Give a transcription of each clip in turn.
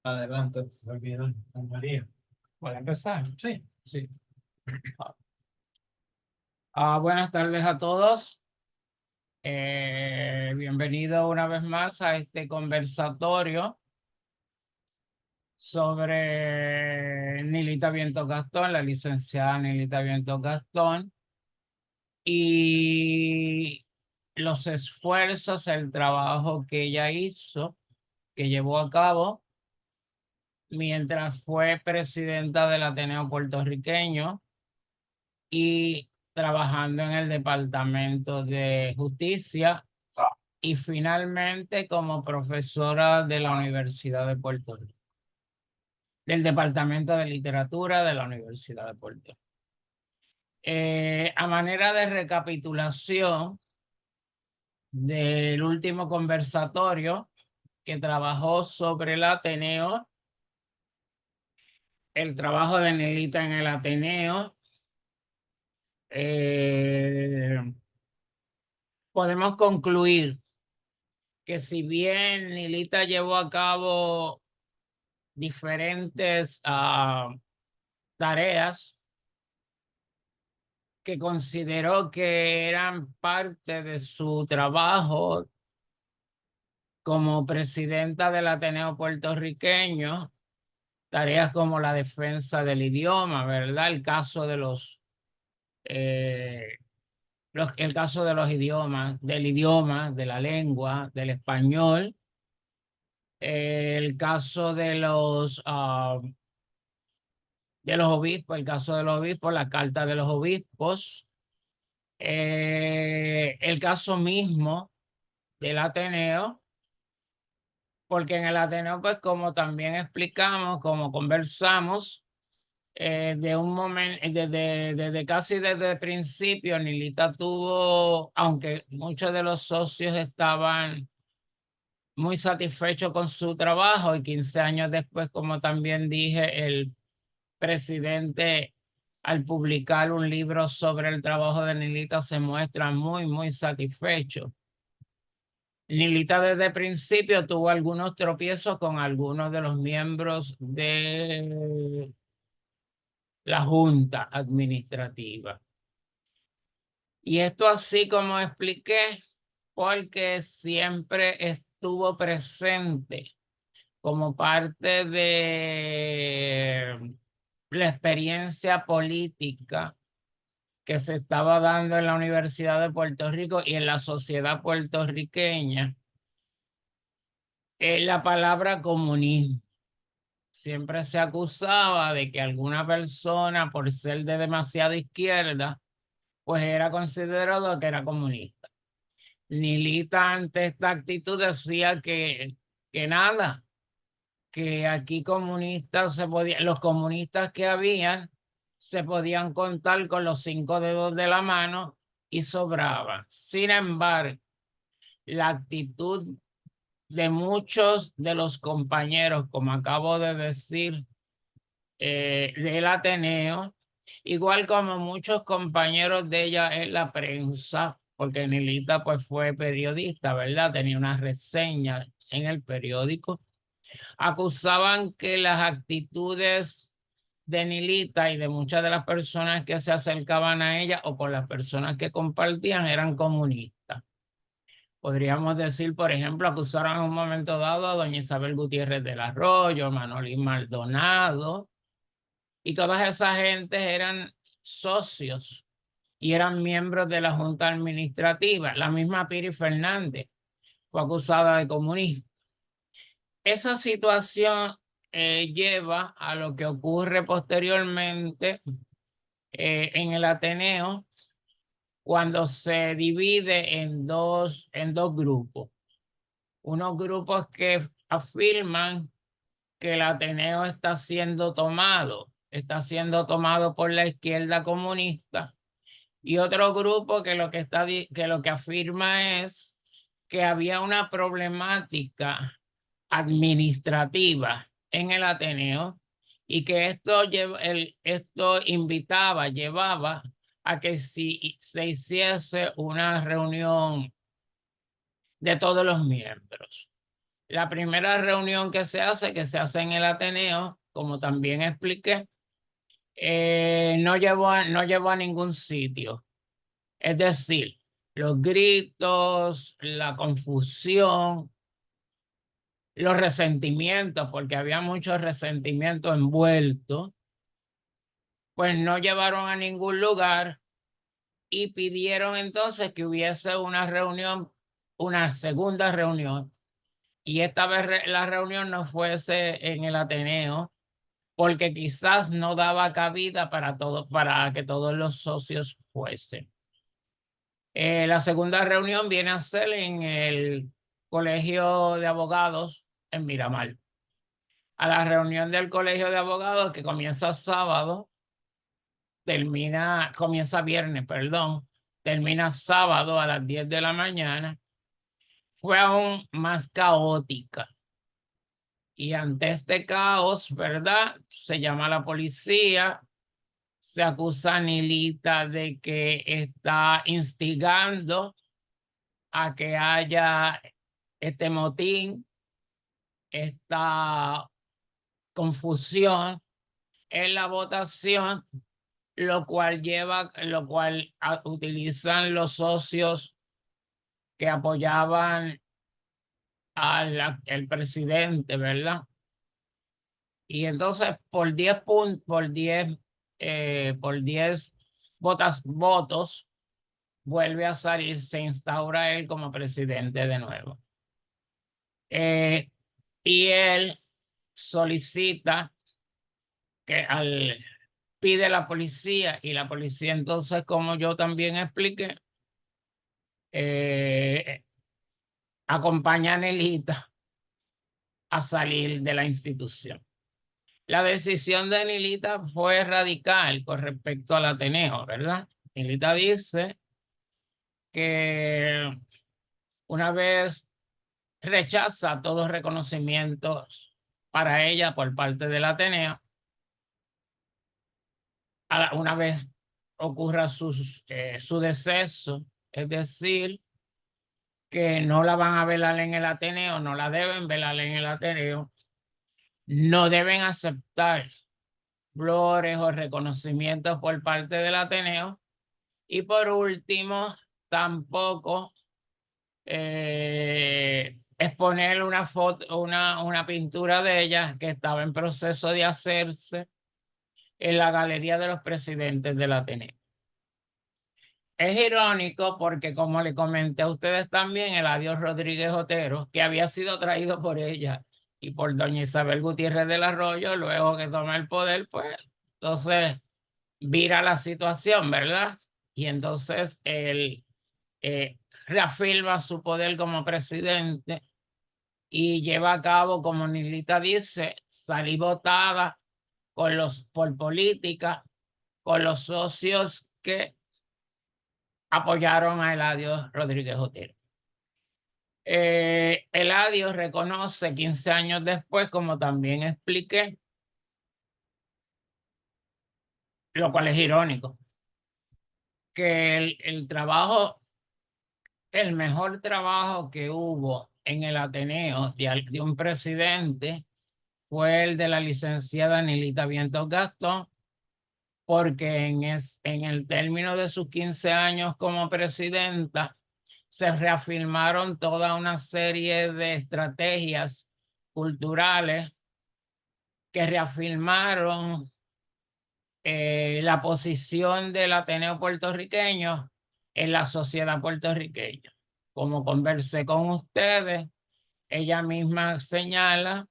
Adelante, Sabina, María. ¿Puedo empezar? Sí, Sí. Buenas tardes a todos. Bienvenido una vez más a este conversatorio sobre Nilita Viento Gastón, la licenciada Nilita Viento Gastón, y los esfuerzos, el trabajo que ella hizo, que llevó a cabo mientras fue presidenta del Ateneo puertorriqueño y trabajando en el Departamento de Justicia y finalmente como profesora de la Universidad de Puerto Rico, del Departamento de Literatura de la Universidad de Puerto Rico. A manera de recapitulación del último conversatorio que trabajó sobre el Ateneo, el trabajo de Nelita en el Ateneo, podemos concluir que si bien Nilita llevó a cabo diferentes tareas que consideró que eran parte de su trabajo como presidenta del Ateneo puertorriqueño, tareas como la defensa del idioma, ¿verdad? El caso de los idiomas, del idioma, de la lengua, del español, el caso de los obispos, el caso de los obispos, la carta de los obispos, el caso mismo del Ateneo, porque en el Ateneo, pues como también explicamos, como conversamos, de un momento, desde casi desde el principio, Nilita tuvo, aunque muchos de los socios estaban muy satisfechos con su trabajo y 15 años después, como también dije, el presidente, al publicar un libro sobre el trabajo de Nilita, se muestra muy, muy satisfecho. Nilita desde el principio tuvo algunos tropiezos con algunos de los miembros de la Junta Administrativa. Y esto así como expliqué, porque siempre estuvo presente como parte de la experiencia política que se estaba dando en la Universidad de Puerto Rico y en la sociedad puertorriqueña, la palabra comunismo. Siempre se acusaba de que alguna persona, por ser de demasiada izquierda, pues era considerado que era comunista. Nilita ante esta actitud decía que nada, que aquí los comunistas que habían se podían contar con los 5 dedos de la mano y sobraban. Sin embargo, la actitud de muchos de los compañeros, como acabo de decir, del Ateneo, igual como muchos compañeros de ella en la prensa, porque Nilita pues fue periodista, ¿verdad? Tenía una reseña en el periódico, acusaban que las actitudes de Nilita y de muchas de las personas que se acercaban a ella o con las personas que compartían eran comunistas. Podríamos decir, por ejemplo, acusaron en un momento dado a doña Isabel Gutiérrez del Arroyo, a Manolín Maldonado, y todas esas gentes eran socios y eran miembros de la Junta Administrativa. La misma Piri Fernández fue acusada de comunista. Esa situación lleva a lo que ocurre posteriormente en el Ateneo cuando se divide en dos grupos. Unos grupos que afirman que el Ateneo está siendo tomado por la izquierda comunista, y otro grupo que lo que afirma es que había una problemática administrativa en el Ateneo y que esto llevaba a que si se hiciese una reunión de todos los miembros. La primera reunión que se hace en el Ateneo, como también expliqué, no llevó a ningún sitio. Es decir, los gritos, la confusión, los resentimientos, porque había mucho resentimiento envuelto, pues no llevaron a ningún lugar y pidieron entonces que hubiese una reunión, una segunda reunión. Y esta vez la reunión no fuese en el Ateneo, porque quizás no daba cabida para que todos los socios fuesen. La segunda reunión viene a ser en el Colegio de Abogados en Miramar. A la reunión del Colegio de Abogados, que comienza sábado, comienza viernes, perdón, termina sábado a las 10 de la mañana, fue aún más caótica. Y ante este caos, ¿verdad? Se llama a la policía, se acusa a Nilita de que está instigando a que haya este motín, esta confusión en la votación, lo cual utilizan los socios que apoyaban al presidente, ¿verdad? Y entonces por 10 puntos, por 10 votos, vuelve a salir, se instaura él como presidente de nuevo. Y él solicita que pide la policía, y la policía entonces, como yo también expliqué, acompaña a Nilita a salir de la institución. La decisión de Nilita fue radical con respecto al Ateneo, ¿verdad? Nilita dice que una vez rechaza todos reconocimientos para ella por parte del Ateneo, una vez ocurra su deceso, es decir, que no la van a velar en el Ateneo, no la deben velar en el Ateneo, no deben aceptar flores o reconocimientos por parte del Ateneo, y por último, tampoco exponer una foto, una pintura de ella que estaba en proceso de hacerse en la galería de los presidentes del Ateneo. Es irónico porque, como le comenté a ustedes también, Eladio Rodríguez Otero, que había sido traído por ella y por doña Isabel Gutiérrez del Arroyo, luego que toma el poder, pues entonces vira la situación, ¿verdad? Y entonces él reafirma su poder como presidente y lleva a cabo, como Nilita dice, salir votada por política, con los socios que apoyaron a Eladio Rodríguez Otero. Eladio reconoce 15 años después, como también expliqué, lo cual es irónico, que el mejor trabajo que hubo en el Ateneo de un presidente fue el de la licenciada Nilita Vientos Gastón, porque en el término de sus 15 años como presidenta se reafirmaron toda una serie de estrategias culturales que reafirmaron la posición del Ateneo puertorriqueño en la sociedad puertorriqueña. Como conversé con ustedes, ella misma señala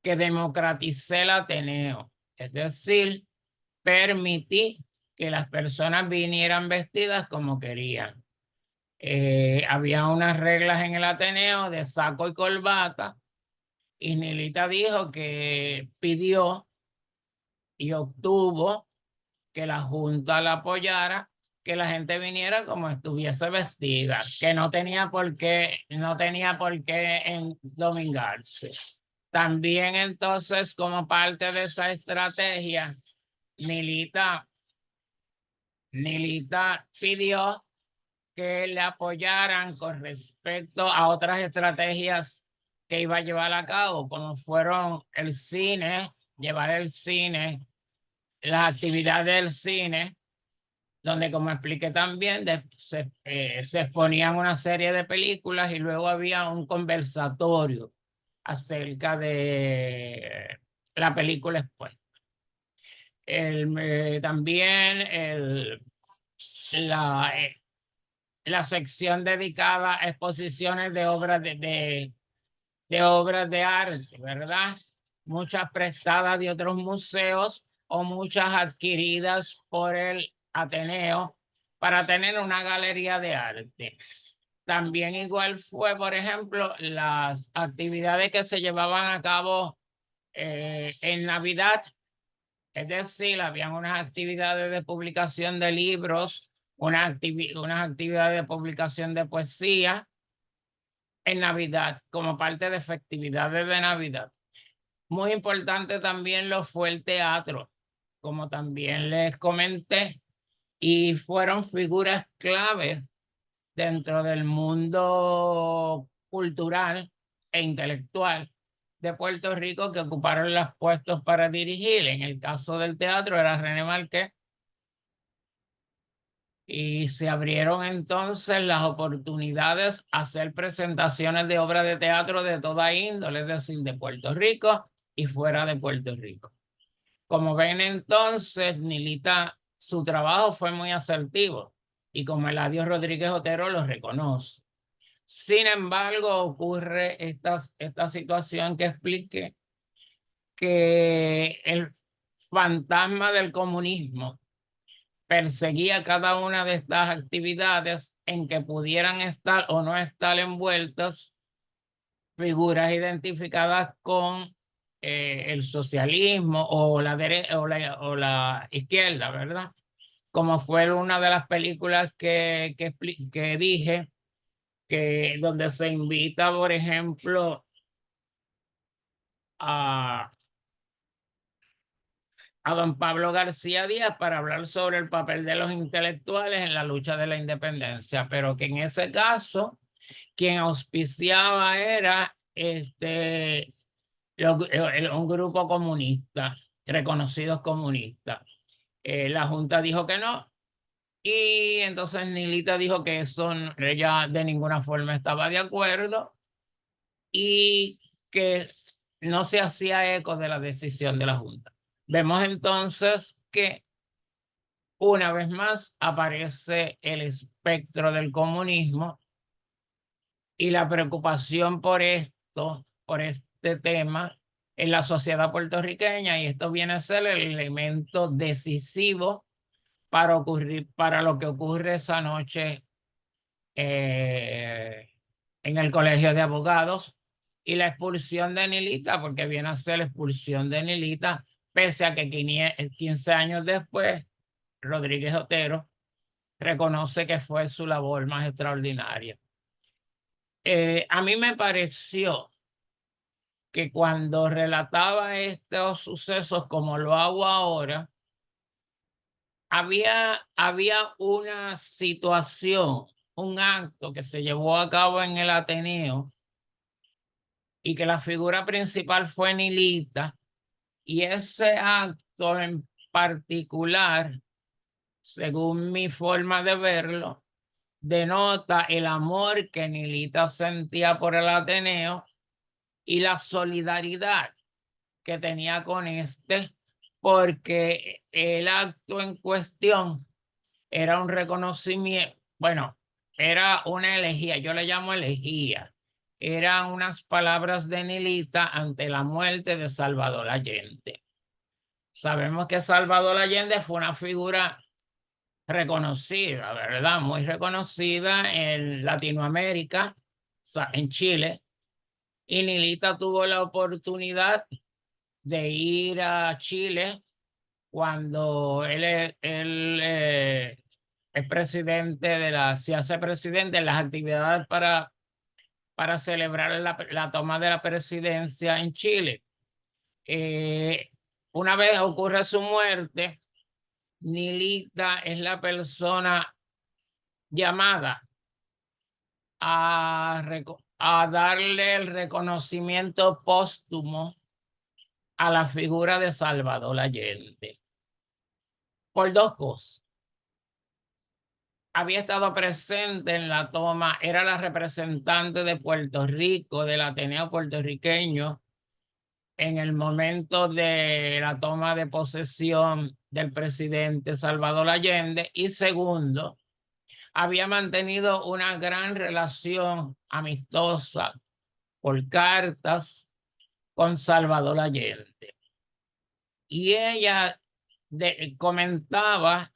que democraticé el Ateneo, es decir, permití que las personas vinieran vestidas como querían. Había unas reglas en el Ateneo de saco y corbata, y Nilita dijo que pidió y obtuvo que la Junta la apoyara, que la gente viniera como estuviese vestida, que no tenía por qué domingarse. También entonces, como parte de esa estrategia, Nilita pidió que le apoyaran con respecto a otras estrategias que iba a llevar a cabo, como fueron el cine, llevar el cine, las actividades del cine, donde, como expliqué también, se exponían una serie de películas y luego había un conversatorio acerca de la película expuesta. También la sección dedicada a exposiciones de obras de obras de arte, ¿verdad? Muchas prestadas de otros museos o muchas adquiridas por el Ateneo para tener una galería de arte. También igual fue, por ejemplo, las actividades que se llevaban a cabo en Navidad. Es decir, habían unas actividades de publicación de libros, unas actividades de publicación de poesía en Navidad, como parte de festividades de Navidad. Muy importante también lo fue el teatro, como también les comenté, y fueron figuras claves dentro del mundo cultural e intelectual de Puerto Rico que ocuparon los puestos para dirigir. En el caso del teatro era René Márquez, y se abrieron entonces las oportunidades a hacer presentaciones de obras de teatro de toda índole, es decir, de Puerto Rico y fuera de Puerto Rico. Como ven entonces, Nilita, su trabajo fue muy asertivo y como Eladio Rodríguez Otero lo reconoce. Sin embargo, ocurre esta situación que explique que el fantasma del comunismo perseguía cada una de estas actividades en que pudieran estar o no estar envueltas figuras identificadas con el socialismo o o la izquierda, ¿verdad? Como fue una de las películas que dije, que donde se invita, por ejemplo, a don Pablo García Díaz para hablar sobre el papel de los intelectuales en la lucha de la independencia, pero que en ese caso quien auspiciaba era un grupo comunista, reconocidos comunistas. La Junta dijo que no, y entonces Nilita dijo que ella de ninguna forma estaba de acuerdo y que no se hacía eco de la decisión de la Junta. Vemos entonces que una vez más aparece el espectro del comunismo y la preocupación por este tema en la sociedad puertorriqueña, y esto viene a ser el elemento decisivo para lo que ocurre esa noche eh, en el Colegio de Abogados y la expulsión de Nilita, porque viene a ser la expulsión de Nilita, pese a que 15 años después, Rodríguez Otero reconoce que fue su labor más extraordinaria. A mí me pareció que cuando relataba estos sucesos como lo hago ahora, había una situación, un acto que se llevó a cabo en el Ateneo y que la figura principal fue Nilita, y ese acto en particular, según mi forma de verlo, denota el amor que Nilita sentía por el Ateneo y la solidaridad que tenía con porque el acto en cuestión era un reconocimiento, bueno, era una elegía, yo le llamo elegía. Eran unas palabras de Nilita ante la muerte de Salvador Allende. Sabemos que Salvador Allende fue una figura reconocida, ¿verdad? Muy reconocida en Latinoamérica, en Chile, y Nilita tuvo la oportunidad de ir a Chile cuando es presidente se hace presidente en las actividades para celebrar la toma de la presidencia en Chile. Una vez ocurre su muerte, Nilita es la persona llamada a darle el reconocimiento póstumo a la figura de Salvador Allende. Por dos cosas. Había estado presente en la toma, era la representante de Puerto Rico, del Ateneo puertorriqueño, en el momento de la toma de posesión del presidente Salvador Allende. Y segundo, había mantenido una gran relación amistosa por cartas con Salvador Allende. Y ella comentaba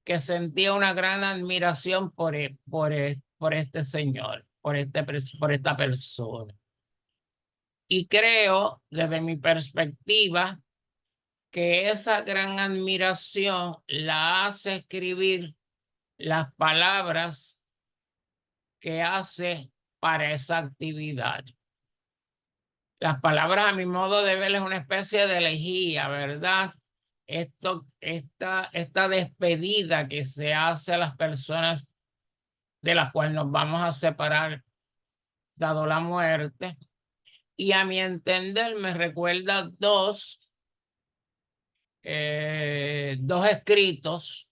que sentía una gran admiración por este señor, por esta persona. Y creo, desde mi perspectiva, que esa gran admiración la hace escribir las palabras que hace para esa actividad. Las palabras, a mi modo de ver, es una especie de elegía, ¿verdad? Esta despedida que se hace a las personas de las cuales nos vamos a separar dado la muerte. Y a mi entender me recuerda dos escritos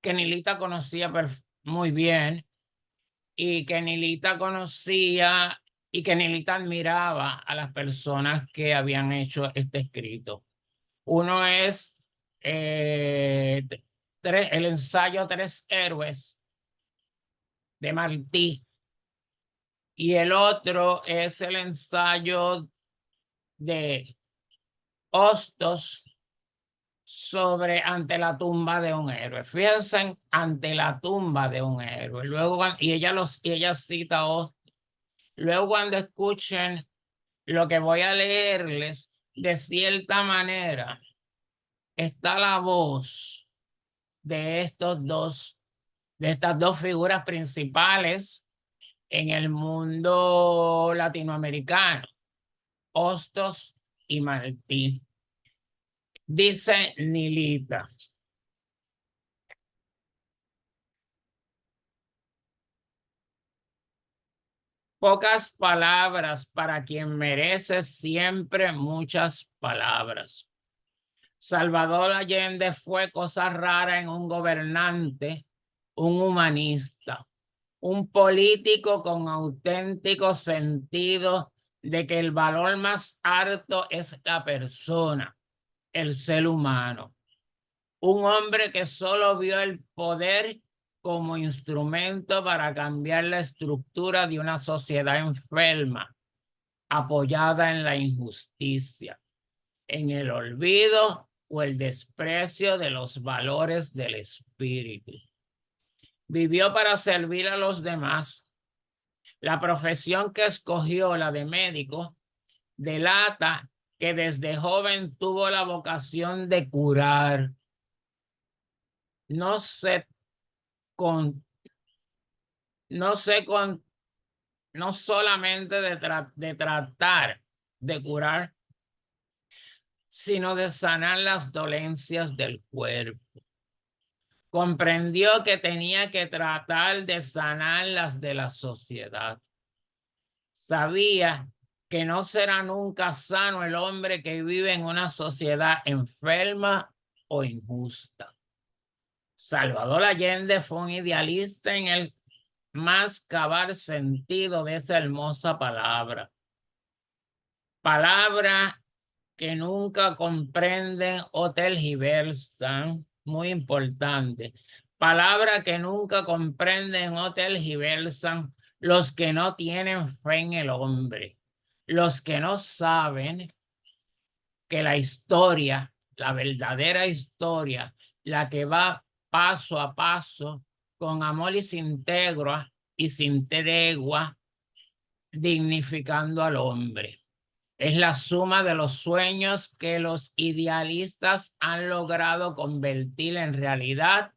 que Nilita conocía muy bien y que Nilita conocía y que Nilita admiraba a las personas que habían hecho este escrito. Uno es el ensayo Tres Héroes de Martí y el otro es el ensayo de Hostos sobre Ante la tumba de un héroe. Fíjense, Ante la tumba de un héroe. Luego, y ella cita Hostos. Luego, cuando escuchen lo que voy a leerles, de cierta manera está la voz de estas dos figuras principales en el mundo latinoamericano, Hostos y Martí. Dice Nilita: pocas palabras para quien merece siempre muchas palabras. Salvador Allende fue cosa rara en un gobernante, un humanista, un político con auténtico sentido de que el valor más alto es la persona, el ser humano. Un hombre que solo vio el poder como instrumento para cambiar la estructura de una sociedad enferma, apoyada en la injusticia, en el olvido o el desprecio de los valores del espíritu. Vivió para servir a los demás. La profesión que escogió, la de médico, delata que desde joven tuvo la vocación de curar. No solamente de tratar de curar, sino de sanar las dolencias del cuerpo. Comprendió que tenía que tratar de sanar las de la sociedad. Sabía que no será nunca sano el hombre que vive en una sociedad enferma o injusta. Salvador Allende fue un idealista en el más cabal sentido de esa hermosa palabra. Palabra que nunca comprenden o tergiversan, muy importante. Palabra que nunca comprenden o tergiversan los que no tienen fe en el hombre, los que no saben que la historia, la verdadera historia, la que va paso a paso, con amor y sin tregua, dignificando al hombre. Es la suma de los sueños que los idealistas han logrado convertir en realidad,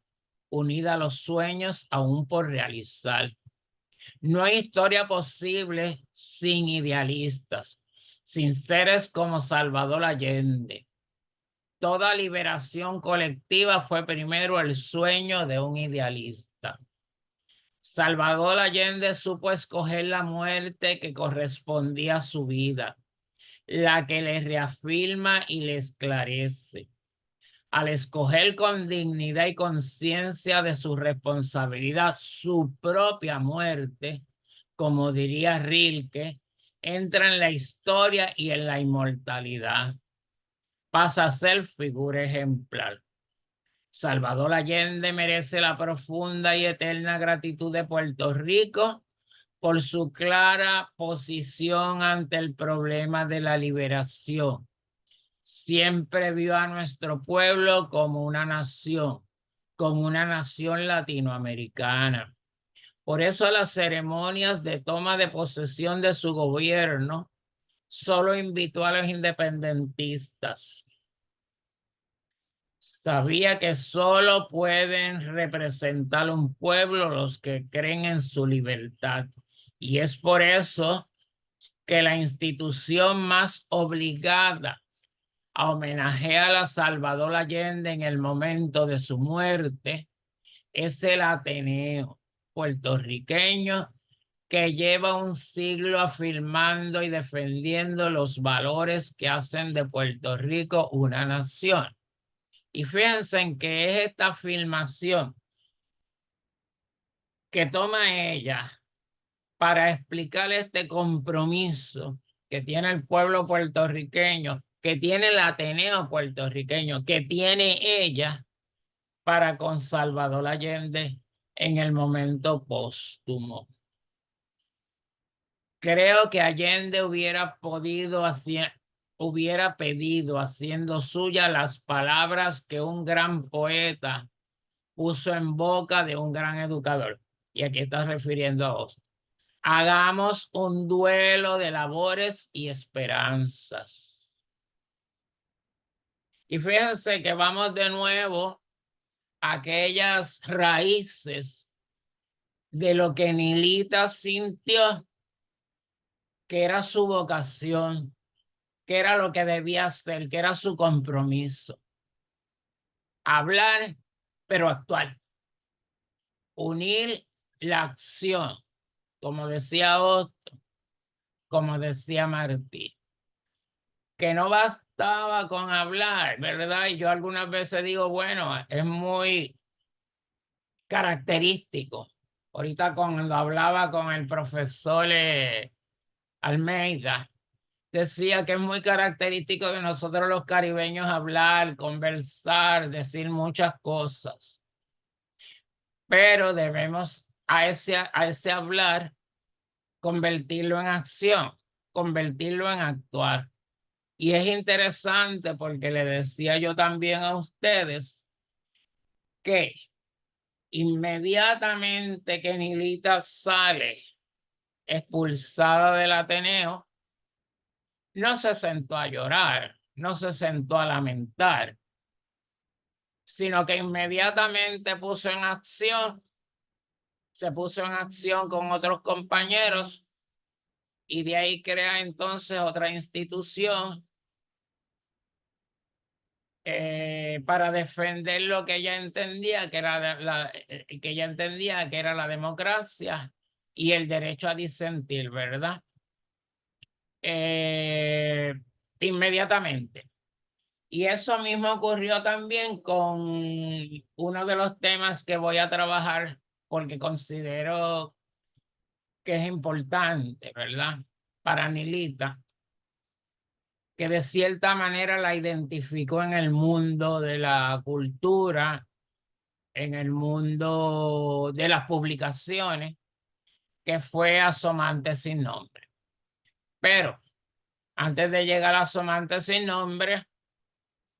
unida a los sueños aún por realizar. No hay historia posible sin idealistas, sin seres como Salvador Allende. Toda liberación colectiva fue primero el sueño de un idealista. Salvador Allende supo escoger la muerte que correspondía a su vida, la que le reafirma y le esclarece. Al escoger con dignidad y conciencia de su responsabilidad su propia muerte, como diría Rilke, entra en la historia y en la inmortalidad. Pasa a ser figura ejemplar. Salvador Allende merece la profunda y eterna gratitud de Puerto Rico por su clara posición ante el problema de la liberación. Siempre vio a nuestro pueblo como una nación latinoamericana. Por eso las ceremonias de toma de posesión de su gobierno solo invitó a los independentistas. Sabía que solo pueden representar un pueblo los que creen en su libertad. Y es por eso que la institución más obligada a homenajear a Salvador Allende en el momento de su muerte es el Ateneo puertorriqueño, que lleva un siglo afirmando y defendiendo los valores que hacen de Puerto Rico una nación. Y fíjense en que es esta afirmación que toma ella para explicar este compromiso que tiene el pueblo puertorriqueño, que tiene el Ateneo puertorriqueño, que tiene ella para con Salvador Allende en el momento póstumo. Creo que Allende hubiera pedido haciendo suya las palabras que un gran poeta puso en boca de un gran educador. Y aquí está refiriendo a vos. Hagamos un duelo de labores y esperanzas. Y fíjense que vamos de nuevo a aquellas raíces de lo que Nilita sintió que era su vocación, que era lo que debía hacer, que era su compromiso. Hablar, pero actuar. Unir la acción, como decía Otto, como decía Martí, que no bastaba con hablar, ¿verdad? Y yo algunas veces digo, bueno, es muy característico. Ahorita cuando hablaba con el profesor Almeida, decía que es muy característico de nosotros los caribeños hablar, conversar, decir muchas cosas. Pero debemos a ese hablar convertirlo en acción, convertirlo en actuar. Y es interesante porque le decía yo también a ustedes que inmediatamente que Nilita sale expulsada del Ateneo, no se sentó a llorar, no se sentó a lamentar, sino que inmediatamente se puso en acción con otros compañeros y de ahí crea entonces otra institución para defender lo que ella entendía que era la democracia y el derecho a disentir, ¿verdad? Inmediatamente. Y eso mismo ocurrió también con uno de los temas que voy a trabajar porque considero que es importante, ¿verdad? Para Nilita, que de cierta manera la identificó en el mundo de la cultura, en el mundo de las publicaciones, que fue Asomante sin nombre. Pero antes de llegar a Asomante sin nombre,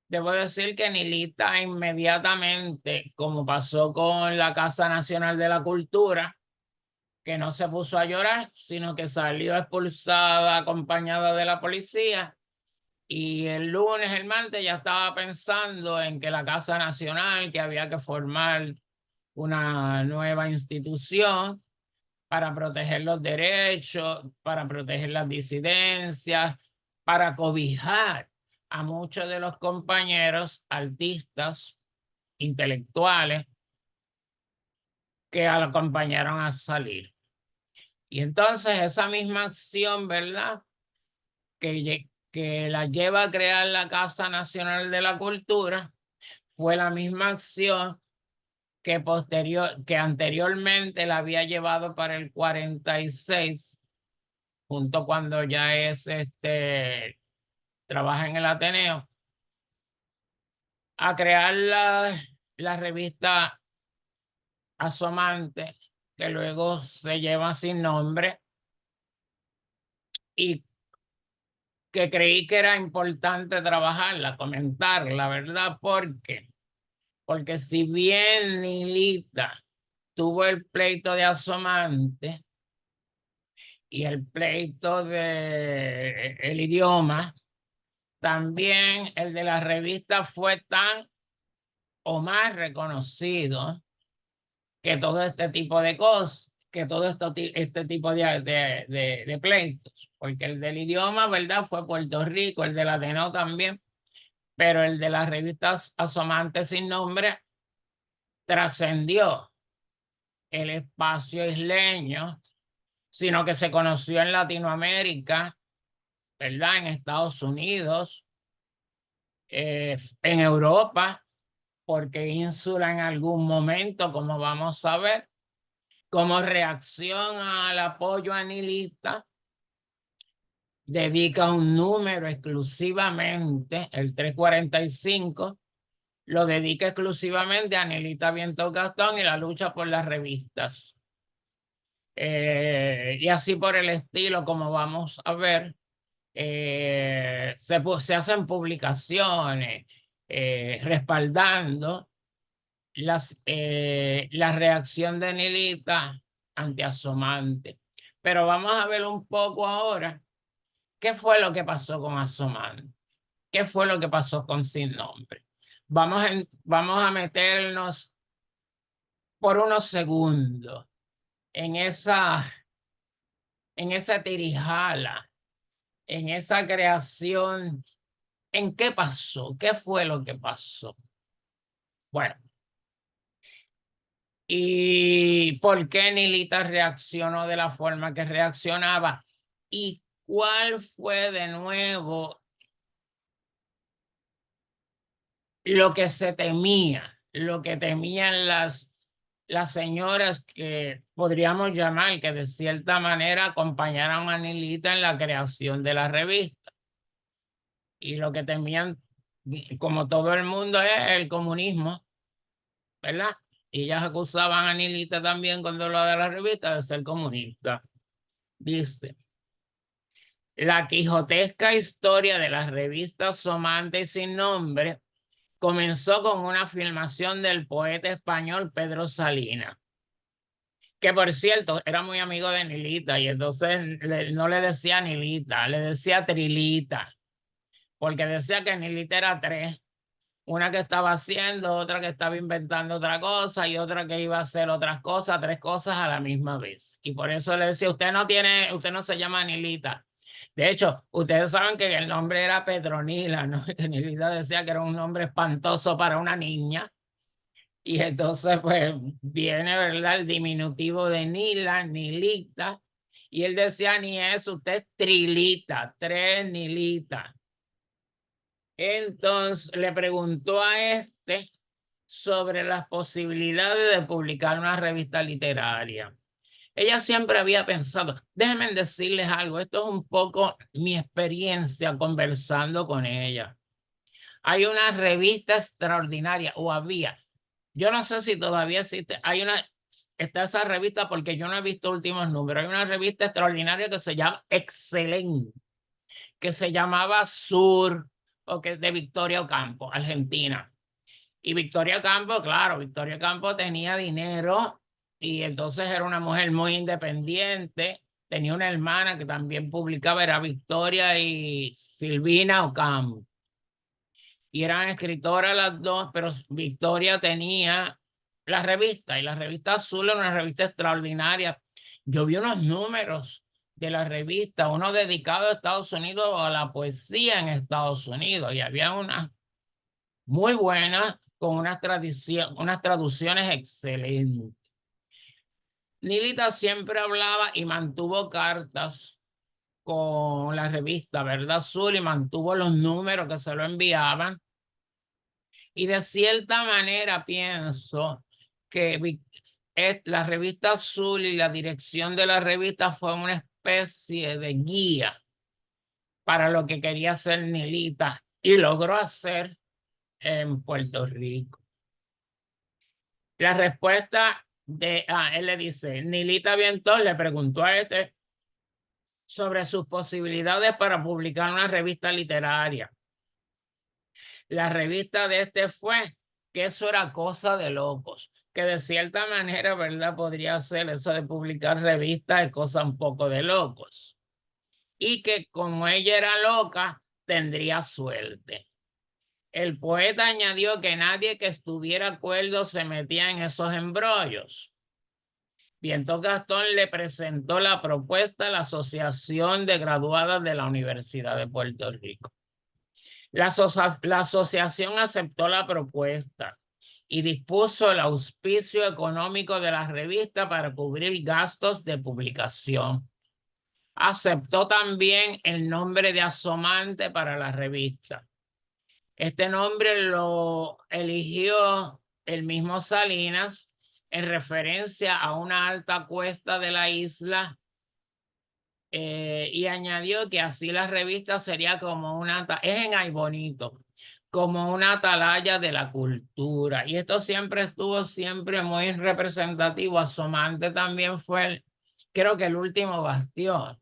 debo decir que Nilita inmediatamente, como pasó con la Casa Nacional de la Cultura, que no se puso a llorar, sino que salió expulsada acompañada de la policía. Y el lunes, el martes, ya estaba pensando en que la Casa Nacional, que había que formar una nueva institución para proteger los derechos, para proteger las disidencias, para cobijar a muchos de los compañeros artistas, intelectuales, que la acompañaron a salir. Y entonces esa misma acción, ¿verdad? Que la lleva a crear la Casa Nacional de la Cultura, fue la misma acción que anteriormente la había llevado para el 46, junto cuando ya trabaja en el Ateneo, a crear la revista Asomante, que luego se lleva sin nombre, y que creí que era importante trabajarla, comentarla, ¿verdad? Porque si bien Nilita tuvo el pleito de Asomante y el pleito de el idioma, también el de la revista fue tan o más reconocido que todo este tipo de cosas, que todo este tipo de pleitos, porque el del idioma, ¿verdad? Fue Puerto Rico, el del Ateneo también, pero el de las revistas Asomante sin nombre trascendió el espacio isleño, sino que se conoció en Latinoamérica, ¿verdad? En Estados Unidos, en Europa, porque Ínsula en algún momento, como vamos a ver, como reacción al apoyo a Nilita, dedica un número exclusivamente, el 345, lo dedica exclusivamente a Nilita Vientos Gastón y la lucha por las revistas. Y así por el estilo, como vamos a ver, se hacen publicaciones respaldando la reacción de Nilita ante Asomante. Pero vamos a ver un poco ahora qué fue lo que pasó con Asomante, qué fue lo que pasó con Sin Nombre. Vamos a meternos por unos segundos en esa tirijala, en esa creación. ¿En qué pasó? ¿Qué fue lo que pasó? Bueno, ¿y por qué Nilita reaccionó de la forma que reaccionaba? ¿Y cuál fue de nuevo lo que se temía? Lo que temían las señoras que podríamos llamar, que de cierta manera acompañaron a Nilita en la creación de la revista. Y lo que temían, como todo el mundo, es el comunismo, ¿verdad? Y ellas acusaban a Nilita también, cuando lo de la revista, de ser comunista. Dice: la quijotesca historia de las revistas Asomante y Sin Nombre comenzó con una filmación del poeta español Pedro Salinas, que por cierto era muy amigo de Nilita, y entonces no le decía Nilita, le decía Trilita, porque decía que Nilita era tres: una que estaba haciendo, otra que estaba inventando otra cosa y otra que iba a hacer otras cosas, tres cosas a la misma vez. Y por eso le decía: usted no se llama Nilita. De hecho, ustedes saben que el nombre era Petronila, ¿no? Que Nilita decía que era un nombre espantoso para una niña. Y entonces, pues, viene, ¿verdad?, el diminutivo de Nila, Nilita. Y él decía: ni eso, usted es Trilita, tres Nilita. Entonces le preguntó a sobre las posibilidades de publicar una revista literaria. Ella siempre había pensado, déjenme decirles algo, esto es un poco mi experiencia conversando con ella. Hay una revista extraordinaria, o había, yo no sé si todavía existe, está esa revista porque yo no he visto últimos números. Hay una revista extraordinaria que se llama Excelente, que se llamaba Sur, o que es de Victoria Ocampo, Argentina. Y Victoria Ocampo, claro, Victoria Ocampo tenía dinero y entonces era una mujer muy independiente. Tenía una hermana que también publicaba, era Victoria y Silvina Ocampo. Y eran escritoras las dos, pero Victoria tenía la revista, y la revista Azul era una revista extraordinaria. Yo vi unos números de la revista, uno dedicado a Estados Unidos, a la poesía en Estados Unidos, y había una muy buena con unas traducciones excelentes. Nilita siempre hablaba y mantuvo cartas con la revista Verdad Azul y mantuvo los números que se lo enviaban. Y de cierta manera pienso que la revista Azul y la dirección de la revista fue una especie de guía para lo que quería hacer Nilita y logró hacer en Puerto Rico. La respuesta él le dice, Nilita Bientón le preguntó a este sobre sus posibilidades para publicar una revista literaria. La revista de este fue que eso era cosa de locos, que de cierta manera, ¿verdad? Podría ser eso de publicar revistas de cosa un poco de locos. Y que como ella era loca, tendría suerte. El poeta añadió que nadie que estuviera de acuerdo se metía en esos embrollos. Bientón Gastón le presentó la propuesta a la Asociación de Graduadas de la Universidad de Puerto Rico. La asociación aceptó la propuesta y dispuso el auspicio económico de la revista para cubrir gastos de publicación. Aceptó también el nombre de Asomante para la revista. Este nombre lo eligió el mismo Salinas en referencia a una alta cuesta de la isla y añadió que así la revista sería como es en Ay Bonito, como una atalaya de la cultura. Y esto siempre estuvo muy representativo. Asomante también fue, creo que el último bastión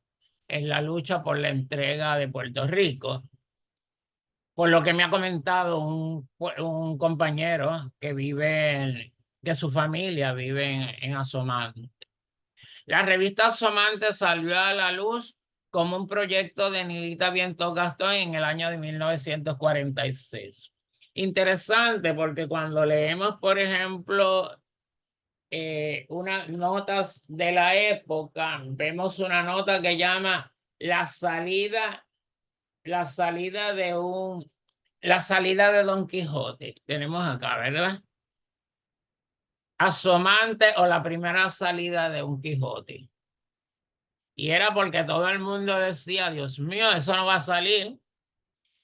en la lucha por la entrega de Puerto Rico. Por lo que me ha comentado un compañero que su familia vive en Asomante. La revista Asomante salió a la luz como un proyecto de Nilita Bientón Gastón en el año de 1946. Interesante porque cuando leemos, por ejemplo, unas notas de la época, vemos una nota que llama la salida de Don Quijote. Tenemos acá, ¿verdad? Asomante o la primera salida de Don Quijote. Y era porque todo el mundo decía, Dios mío, eso no va a salir.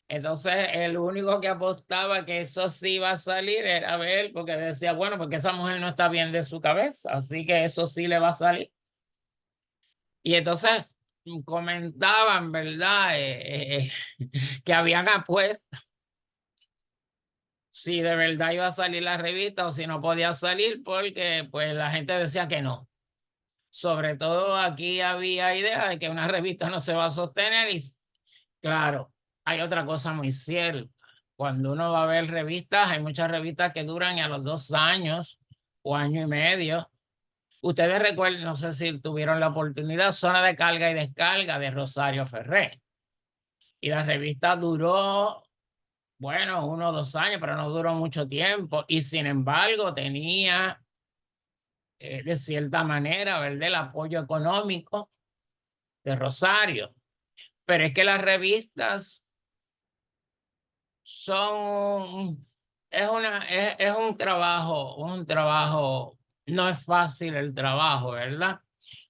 Entonces, el único que apostaba que eso sí iba a salir era Abel, porque decía, bueno, porque esa mujer no está bien de su cabeza, así que eso sí le va a salir. Y entonces comentaban, ¿verdad? Que habían apuestas si de verdad iba a salir la revista o si no podía salir, porque pues la gente decía que no. Sobre todo aquí había idea de que una revista no se va a sostener y claro, hay otra cosa muy cierta. Cuando uno va a ver revistas, hay muchas revistas que duran a los 2 años o año y medio. Ustedes recuerdan, no sé si tuvieron la oportunidad, Zona de Carga y Descarga de Rosario Ferré. Y la revista duró, bueno, 1 o 2 años, pero no duró mucho tiempo. Y sin embargo, tenía, de cierta manera, ¿verdad?, el apoyo económico de Rosario. Pero es que las revistas es un trabajo, no es fácil el trabajo, ¿verdad?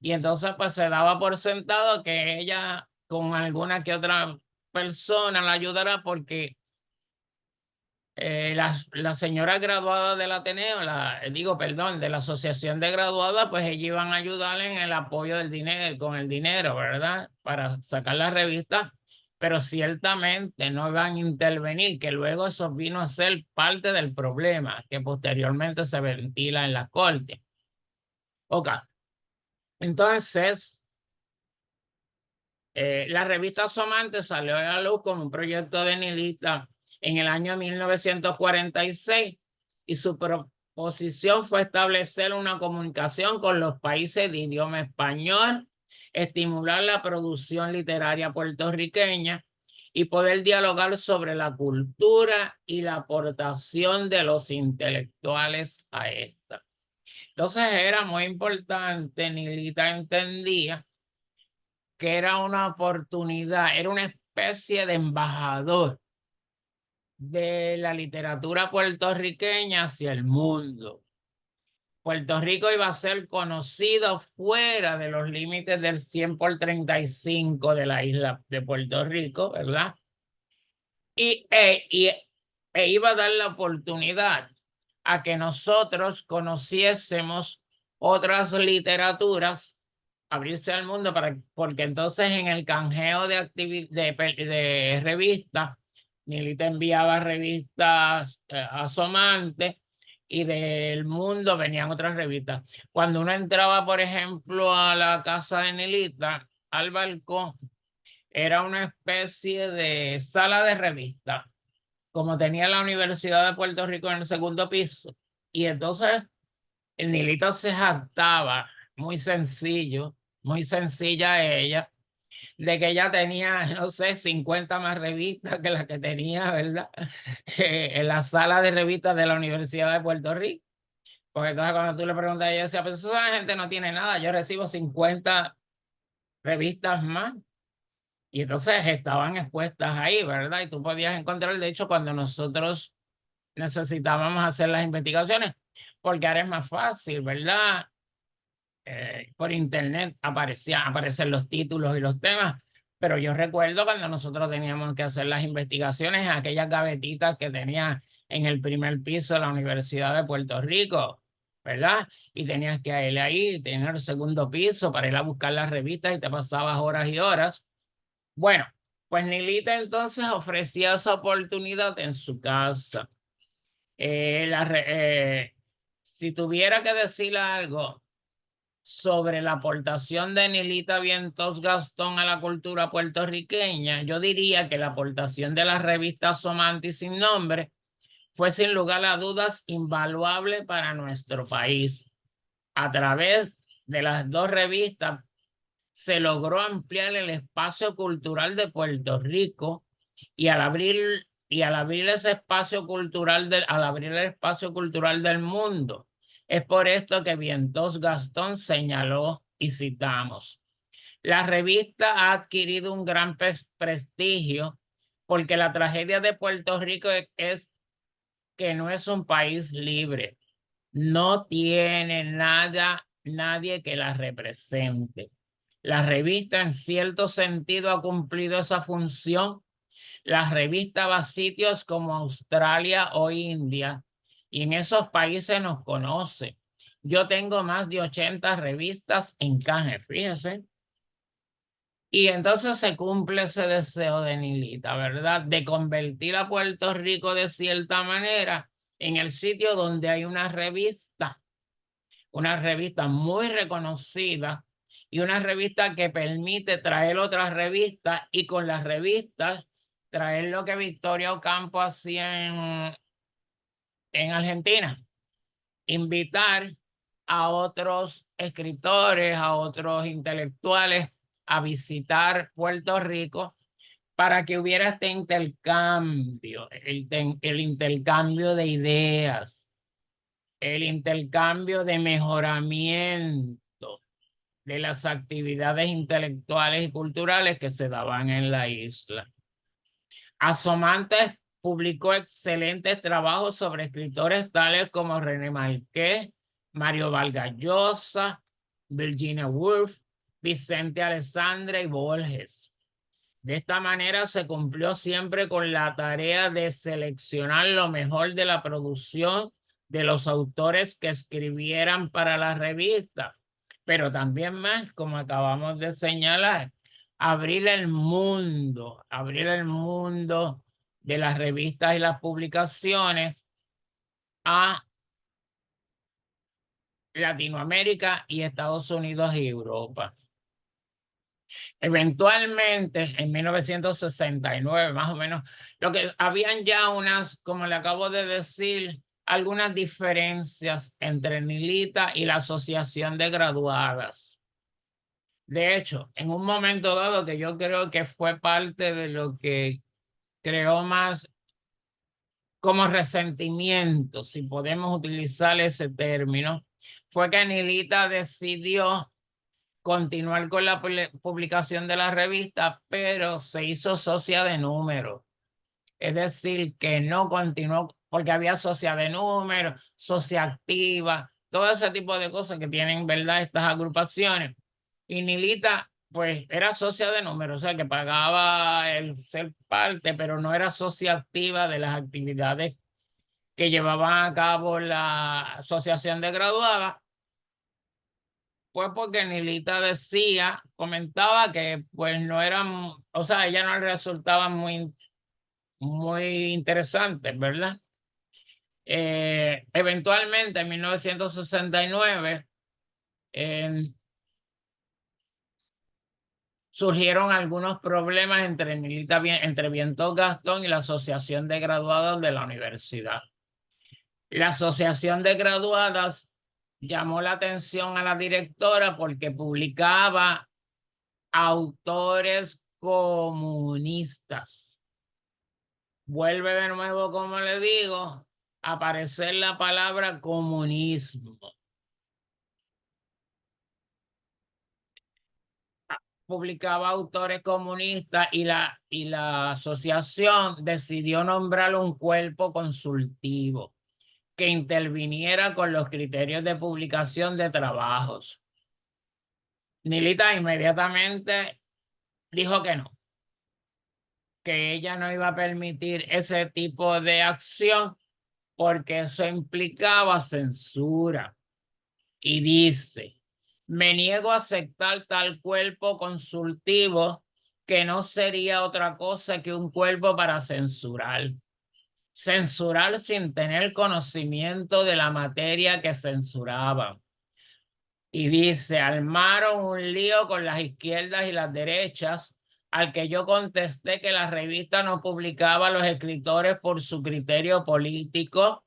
Y entonces pues se daba por sentado que ella con alguna que otra persona la ayudará porque la señora graduada del Ateneo, de la Asociación de Graduadas, pues ellos iban a ayudarle en el apoyo del dinero, con el dinero, ¿verdad? Para sacar la revista, pero ciertamente no van a intervenir, que luego eso vino a ser parte del problema que posteriormente se ventila en la corte. Ok, entonces la revista Asomante salió a la luz como un proyecto de Nilita en el año 1946 y su proposición fue establecer una comunicación con los países de idioma español, estimular la producción literaria puertorriqueña y poder dialogar sobre la cultura y la aportación de los intelectuales a esta. Entonces era muy importante, Nilita entendía que era una oportunidad, era una especie de embajador de la literatura puertorriqueña hacia el mundo, Puerto Rico iba a ser conocido fuera de los límites del 100 por 35 de la isla de Puerto Rico, ¿verdad? Y iba a dar la oportunidad a que nosotros conociésemos otras literaturas, abrirse al mundo, porque entonces en el canjeo de revistas, Nilita enviaba revistas asomantes y del mundo venían otras revistas. Cuando uno entraba, por ejemplo, a la casa de Nilita, al balcón, era una especie de sala de revistas, como tenía la Universidad de Puerto Rico en el segundo piso. Y entonces el Nilito se jactaba, muy sencillo, muy sencilla ella, de que ella tenía, no sé, 50 más revistas que las que tenía, ¿verdad? En la sala de revistas de la Universidad de Puerto Rico. Porque entonces cuando tú le preguntas, ella decía, pues esa gente no tiene nada, yo recibo 50 revistas más. Y entonces estaban expuestas ahí, ¿verdad? Y tú podías encontrar, de hecho, cuando nosotros necesitábamos hacer las investigaciones, porque ahora es más fácil, ¿verdad? Por internet aparecen los títulos y los temas, pero yo recuerdo cuando nosotros teníamos que hacer las investigaciones en aquellas gavetitas que tenía en el primer piso de la Universidad de Puerto Rico, ¿verdad? Y tenías que ir ahí, tener el segundo piso para ir a buscar las revistas y te pasabas horas y horas. Bueno, pues Nilita entonces ofrecía esa oportunidad en su casa. Si tuviera que decir algo sobre la aportación de Nilita Vientos Gastón a la cultura puertorriqueña, yo diría que la aportación de la revista Somante y Sin Nombre fue sin lugar a dudas invaluable para nuestro país. A través de las dos revistas se logró ampliar el espacio cultural de Puerto Rico y al abrir ese espacio cultural al abrir el espacio cultural del mundo. Es por esto que Vientos Gastón señaló y citamos: la revista ha adquirido un gran prestigio porque la tragedia de Puerto Rico es que no es un país libre. No tiene nadie que la represente. La revista en cierto sentido ha cumplido esa función. La revista va a sitios como Australia o India y en esos países nos conoce. Yo tengo más de 80 revistas en canje, fíjese. Y entonces se cumple ese deseo de Nilita, ¿verdad? De convertir a Puerto Rico de cierta manera en el sitio donde hay una revista muy reconocida y una revista que permite traer otras revistas y con las revistas traer lo que Victoria Ocampo hacía en Argentina, invitar a otros escritores, a otros intelectuales a visitar Puerto Rico para que hubiera este intercambio, el intercambio de ideas, el intercambio de mejoramiento de las actividades intelectuales y culturales que se daban en la isla. Asomantes publicó excelentes trabajos sobre escritores tales como René Marqués, Mario Vargas Llosa, Virginia Woolf, Vicente Alexandre y Borges. De esta manera se cumplió siempre con la tarea de seleccionar lo mejor de la producción de los autores que escribieran para la revista, pero también más, como acabamos de señalar, abrir el mundo de las revistas y las publicaciones a Latinoamérica y Estados Unidos y Europa. Eventualmente, en 1969, más o menos, lo que habían ya como le acabo de decir, algunas diferencias entre Nilita y la Asociación de Graduadas. De hecho, en un momento dado que yo creo que fue parte de lo que creó más como resentimiento, si podemos utilizar ese término, fue que Nilita decidió continuar con la publicación de la revista, pero se hizo socia de número. Es decir, que no continuó porque había socia de número, socia activa, todo ese tipo de cosas que tienen, ¿verdad?, estas agrupaciones. Y Nilita, pues, era socia de número, o sea, que pagaba el ser parte, pero no era socia activa de las actividades que llevaban a cabo la asociación de graduadas. Pues porque Nilita decía, comentaba que pues no eran, o sea, a ella no le resultaban muy interesantes, ¿verdad? Eventualmente en 1969 surgieron algunos problemas entre Vientos Gastón y la Asociación de Graduados de la universidad. La Asociación de Graduadas llamó la atención a la directora porque publicaba autores comunistas. Vuelve de nuevo, como le digo, a aparecer la palabra comunismo. Publicaba autores comunistas y la asociación decidió nombrar un cuerpo consultivo que interviniera con los criterios de publicación de trabajos. Nilita inmediatamente dijo que no, que ella no iba a permitir ese tipo de acción porque eso implicaba censura. Y dice, me niego a aceptar tal cuerpo consultivo que no sería otra cosa que un cuerpo para censurar. Censurar sin tener conocimiento de la materia que censuraba. Y dice, armaron un lío con las izquierdas y las derechas, al que yo contesté que la revista no publicaba a los escritores por su criterio político,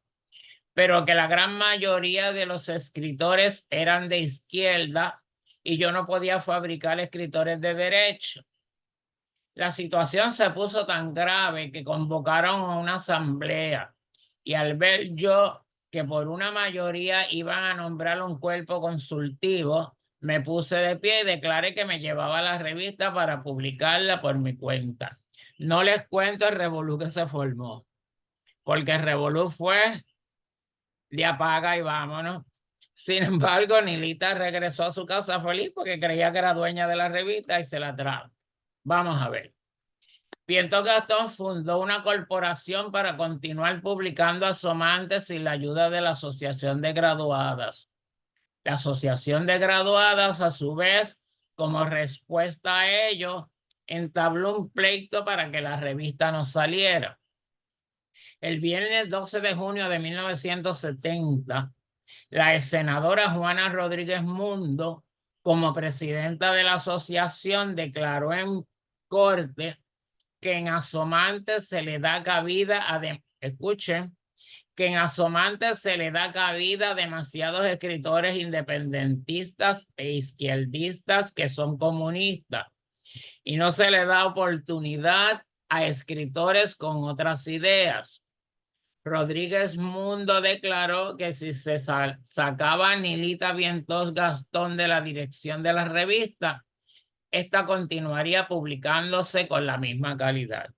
pero que la gran mayoría de los escritores eran de izquierda y yo no podía fabricar escritores de derecha. La situación se puso tan grave que convocaron a una asamblea y al ver yo que por una mayoría iban a nombrar un cuerpo consultivo, me puse de pie y declaré que me llevaba la revista para publicarla por mi cuenta. No les cuento el revolú que se formó, porque el revolú fue de apaga y vámonos. Sin embargo, Nilita regresó a su casa feliz porque creía que era dueña de la revista y se la trajo. Vamos a ver. Vientos Gastón fundó una corporación para continuar publicando Asomantes sin la ayuda de la Asociación de Graduadas. La Asociación de Graduadas, a su vez, como respuesta a ello, entabló un pleito para que la revista no saliera. El viernes 12 de junio de 1970, la senadora Juana Rodríguez Mundo, como presidenta de la asociación, declaró en corte que en Asomantes se le da cabida escuchen, que en Asomantes se le da cabida a demasiados escritores independentistas e izquierdistas que son comunistas y no se le da oportunidad a escritores con otras ideas. Rodríguez Mundo declaró que si se sacaba a Nilita Vientos Gastón de la dirección de la revista, esta continuaría publicándose con la misma calidad.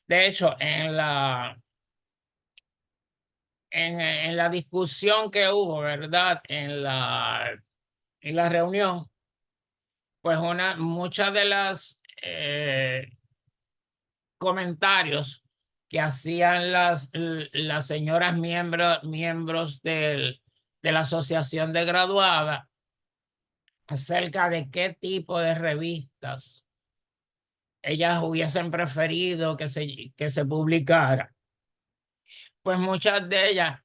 De hecho, en la discusión que hubo, ¿verdad? En la reunión, pues muchas de las comentarios que hacían las señoras miembros de la asociación de graduadas acerca de qué tipo de revistas ellas hubiesen preferido que se publicara. Pues muchas de ellas,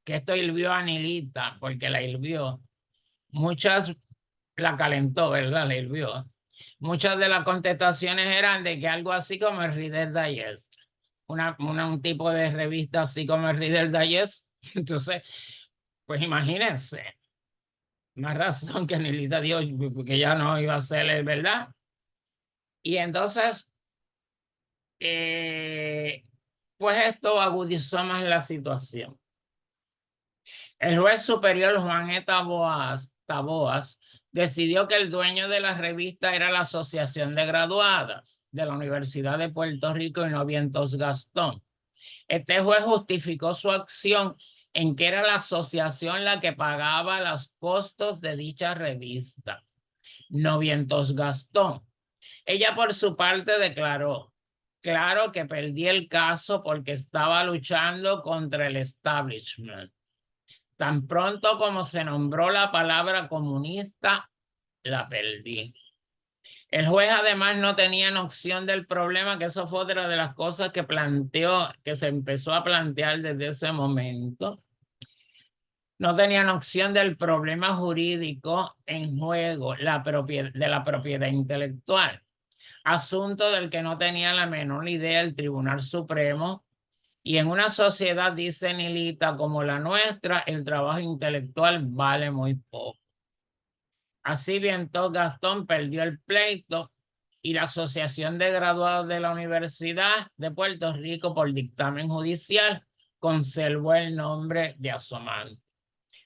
que esto hirvió a Nilita, porque la hirvió, muchas la calentó, ¿verdad? La hirvió. Muchas de las contestaciones eran de que algo así como el Reader Digest, un tipo de revista así como el Reader Digest. Entonces, pues imagínense, más razón que Nilita dio, porque ya no iba a ser, ¿verdad? Y entonces, pues esto agudizó más la situación. El juez superior Juan E. Taboas decidió que el dueño de la revista era la Asociación de Graduadas de la Universidad de Puerto Rico y no Vientos Gastón. Este juez justificó su acción en que era la asociación la que pagaba los costos de dicha revista, no Vientos Gastón. Ella por su parte declaró: claro que perdí el caso porque estaba luchando contra el establishment. Tan pronto como se nombró la palabra comunista, la perdí. El juez además no tenía noción del problema, que eso fue otra de las cosas que planteó, que se empezó a plantear desde ese momento. No tenía noción del problema jurídico en juego, de la propiedad intelectual, asunto del que no tenía la menor idea el Tribunal Supremo. Y en una sociedad, dice Nilita, como la nuestra, el trabajo intelectual vale muy poco. Así Vientos Gastón perdió el pleito y la Asociación de Graduados de la Universidad de Puerto Rico, por dictamen judicial, conservó el nombre de Asomante.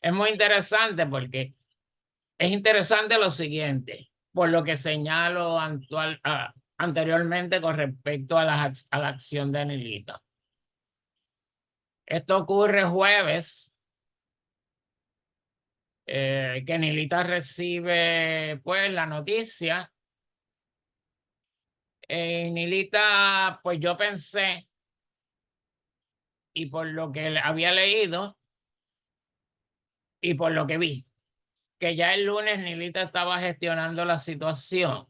Es muy interesante porque es interesante lo siguiente, por lo que señalo anteriormente con respecto a la acción de Nilita. Esto ocurre jueves, que Nilita recibe pues la noticia. Nilita, pues yo pensé, y por lo que había leído y por lo que vi, que ya el lunes Nilita estaba gestionando la situación.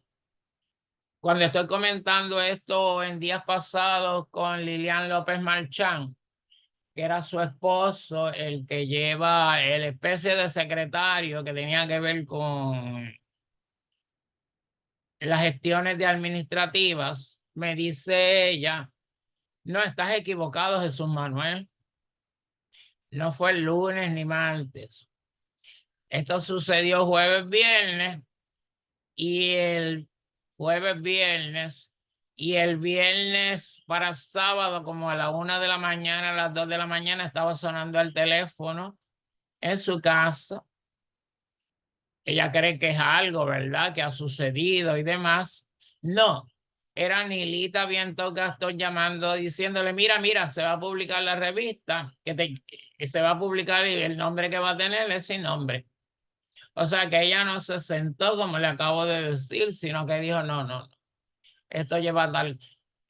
Cuando estoy comentando esto en días pasados con Lilian López Marchán, que era su esposo, el que lleva el especie de secretario que tenía que ver con las gestiones de administrativas, me dice ella: no, estás equivocado, Jesús Manuel. No fue el lunes ni martes. Esto sucedió jueves, viernes y el viernes para sábado, como a la 1 de la mañana, a las 2 de la mañana, estaba sonando el teléfono en su casa. Ella cree que es algo, ¿verdad?, que ha sucedido y demás. No, era Nilita Vientos Gastón llamando, diciéndole: mira, se va a publicar la revista, que se va a publicar y el nombre que va a tener es sin nombre. O sea que ella no se sentó, como le acabo de decir, sino que dijo: no, esto lleva tal.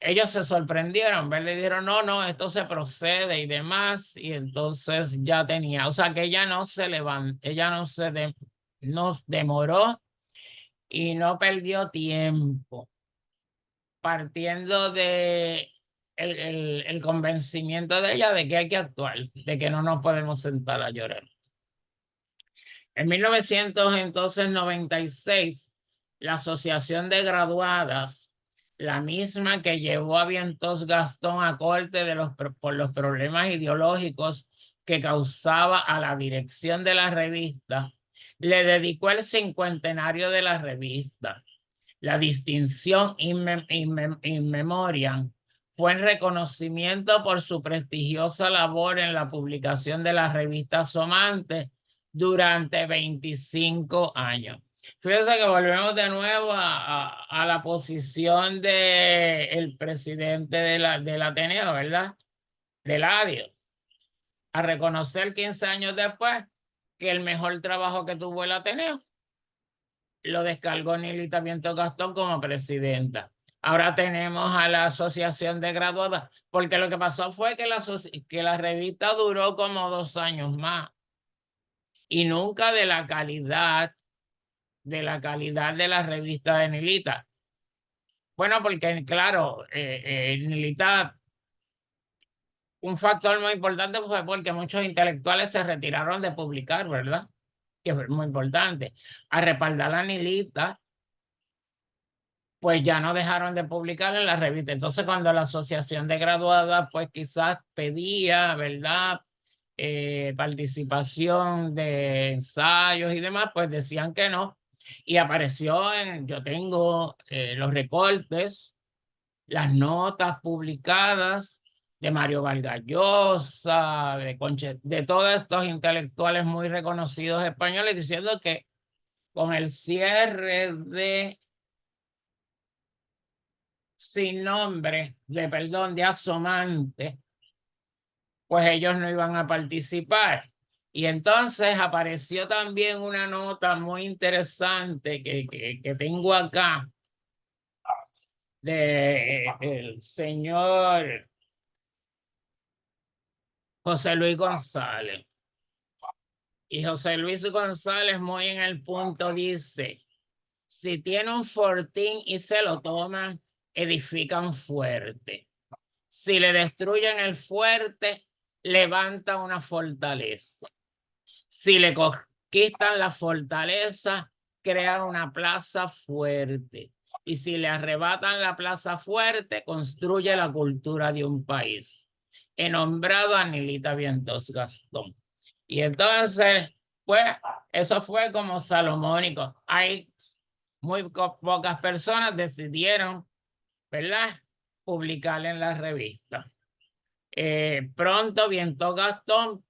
Ellos se sorprendieron, ¿verdad? Le dijeron: no, esto se procede y demás. Y entonces ya tenía, o sea que ella no se levantó, ella nos demoró y no perdió tiempo, partiendo de el convencimiento de ella de que hay que actuar, de que no nos podemos sentar a llorar. En 1996, la Asociación de Graduadas, la misma que llevó a Vientos Gastón a corte por los problemas ideológicos que causaba a la dirección de la revista, le dedicó el cincuentenario de la revista. La distinción in memoriam fue en reconocimiento por su prestigiosa labor en la publicación de la revista Asomante durante 25 años. Fíjense que volvemos de nuevo a la posición del presidente del Ateneo, ¿verdad? Del ADIO, a reconocer 15 años después que el mejor trabajo que tuvo el Ateneo lo descargó Nilita Vientos Gastón como presidenta. Ahora tenemos a la Asociación de Graduadas, porque lo que pasó fue que la revista duró como 2 años más y nunca de la calidad de la revista de Nilita. Bueno, porque claro, Nilita, un factor muy importante fue porque muchos intelectuales se retiraron de publicar, ¿verdad? Que es muy importante. A respaldar a Nilita, pues ya no dejaron de publicar en la revista. Entonces, cuando la Asociación de Graduadas, pues quizás pedía, ¿verdad?, participación de ensayos y demás, pues decían que no. Y apareció yo tengo los recortes, las notas publicadas de Mario Vargas Llosa, de todos estos intelectuales muy reconocidos españoles, diciendo que con el cierre de sin nombre, de Asomante, pues ellos no iban a participar. Y entonces apareció también una nota muy interesante que tengo acá de el señor José Luis González. Y José Luis González muy en el punto dice, si tiene un fortín y se lo toman, edifican fuerte. Si le destruyen el fuerte, levanta una fortaleza. Si le conquistan la fortaleza, crean una plaza fuerte. Y si le arrebatan la plaza fuerte, construye la cultura de un país. He nombrado a Nilita Vientos Gastón. Y entonces, pues, eso fue como salomónico. Hay muy pocas personas decidieron, ¿verdad?, publicar en la revista. Pronto, Vientos Gastón,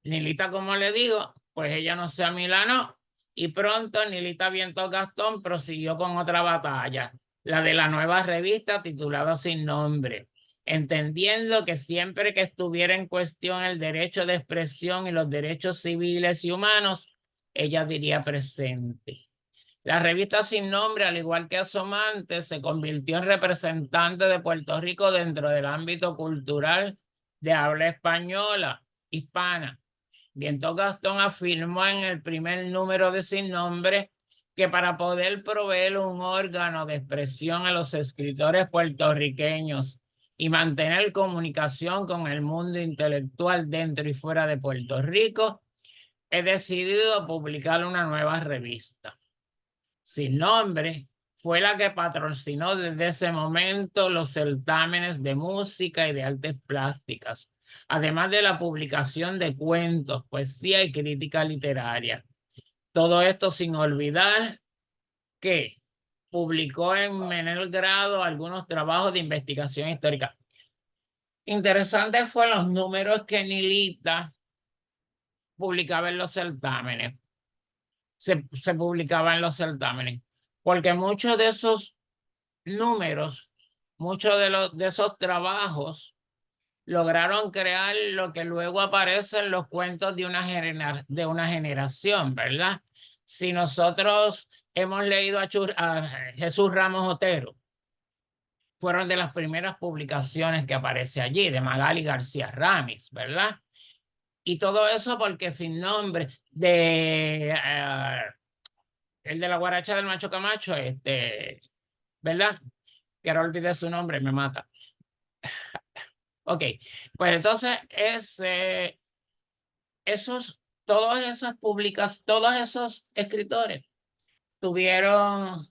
Nilita, como le digo, pues ella no se amilanó y pronto Nilita Vientos Gastón prosiguió con otra batalla, la de la nueva revista titulada Sin Nombre, entendiendo que siempre que estuviera en cuestión el derecho de expresión y los derechos civiles y humanos, ella diría presente. La revista Sin Nombre, al igual que Asomante, se convirtió en representante de Puerto Rico dentro del ámbito cultural de habla española, hispana. Vientos Gastón afirmó en el primer número de Sin Nombre que para poder proveer un órgano de expresión a los escritores puertorriqueños y mantener comunicación con el mundo intelectual dentro y fuera de Puerto Rico, he decidido publicar una nueva revista. Sin Nombre fue la que patrocinó desde ese momento los certámenes de música y de artes plásticas, además de la publicación de cuentos, poesía y crítica literaria. Todo esto sin olvidar que publicó en menor grado algunos trabajos de investigación histórica. Interesantes fueron los números que Nilita publicaba en los certámenes. Se publicaba en los certámenes, porque muchos de esos números, muchos de esos trabajos lograron crear lo que luego aparece en los cuentos de una generación, ¿verdad? Si nosotros hemos leído a Jesús Ramos Otero, fueron de las primeras publicaciones que aparece allí, de Magali García Ramis, ¿verdad? Y todo eso porque Sin Nombre, el de la guaracha del Macho Camacho, ¿verdad? Que ahora olvidé su nombre, me mata. Ok, pues entonces todos esos escritores tuvieron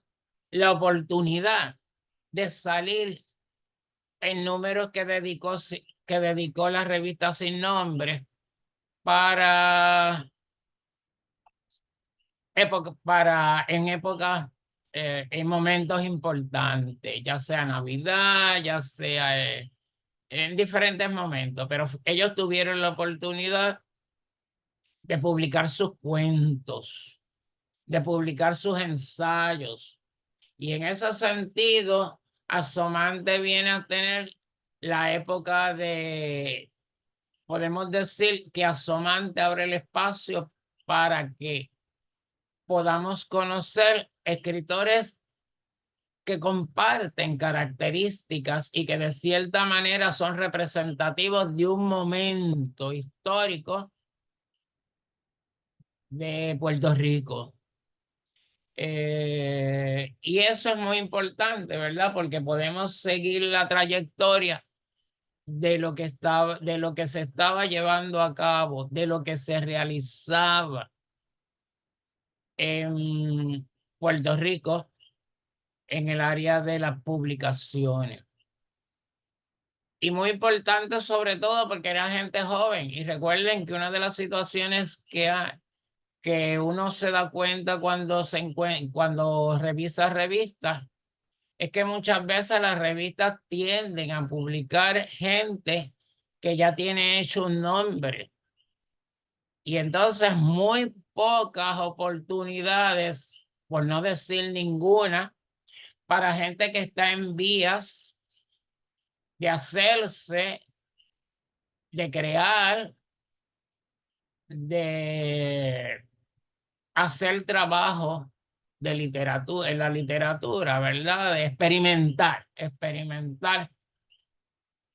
la oportunidad de salir en números que dedicó la revista Sin Nombre para en momentos importantes, ya sea Navidad, ya sea en diferentes momentos, pero ellos tuvieron la oportunidad de publicar sus cuentos, de publicar sus ensayos. Y en ese sentido, Asomante viene a tener la época podemos decir que Asomante abre el espacio para que podamos conocer escritores que comparten características y que de cierta manera son representativos de un momento histórico de Puerto Rico. Y eso es muy importante, ¿verdad? Porque podemos seguir la trayectoria de lo que se estaba llevando a cabo, de lo que se realizaba en Puerto Rico en el área de las publicaciones. Y muy importante sobre todo porque era gente joven. Y recuerden que una de las situaciones que uno se da cuenta cuando revisa revistas es que muchas veces las revistas tienden a publicar gente que ya tiene hecho un nombre. Y entonces muy pocas oportunidades, por no decir ninguna, para gente que está en vías de hacerse, de crear, de hacer trabajo de literatura, en la literatura, ¿verdad? De experimentar.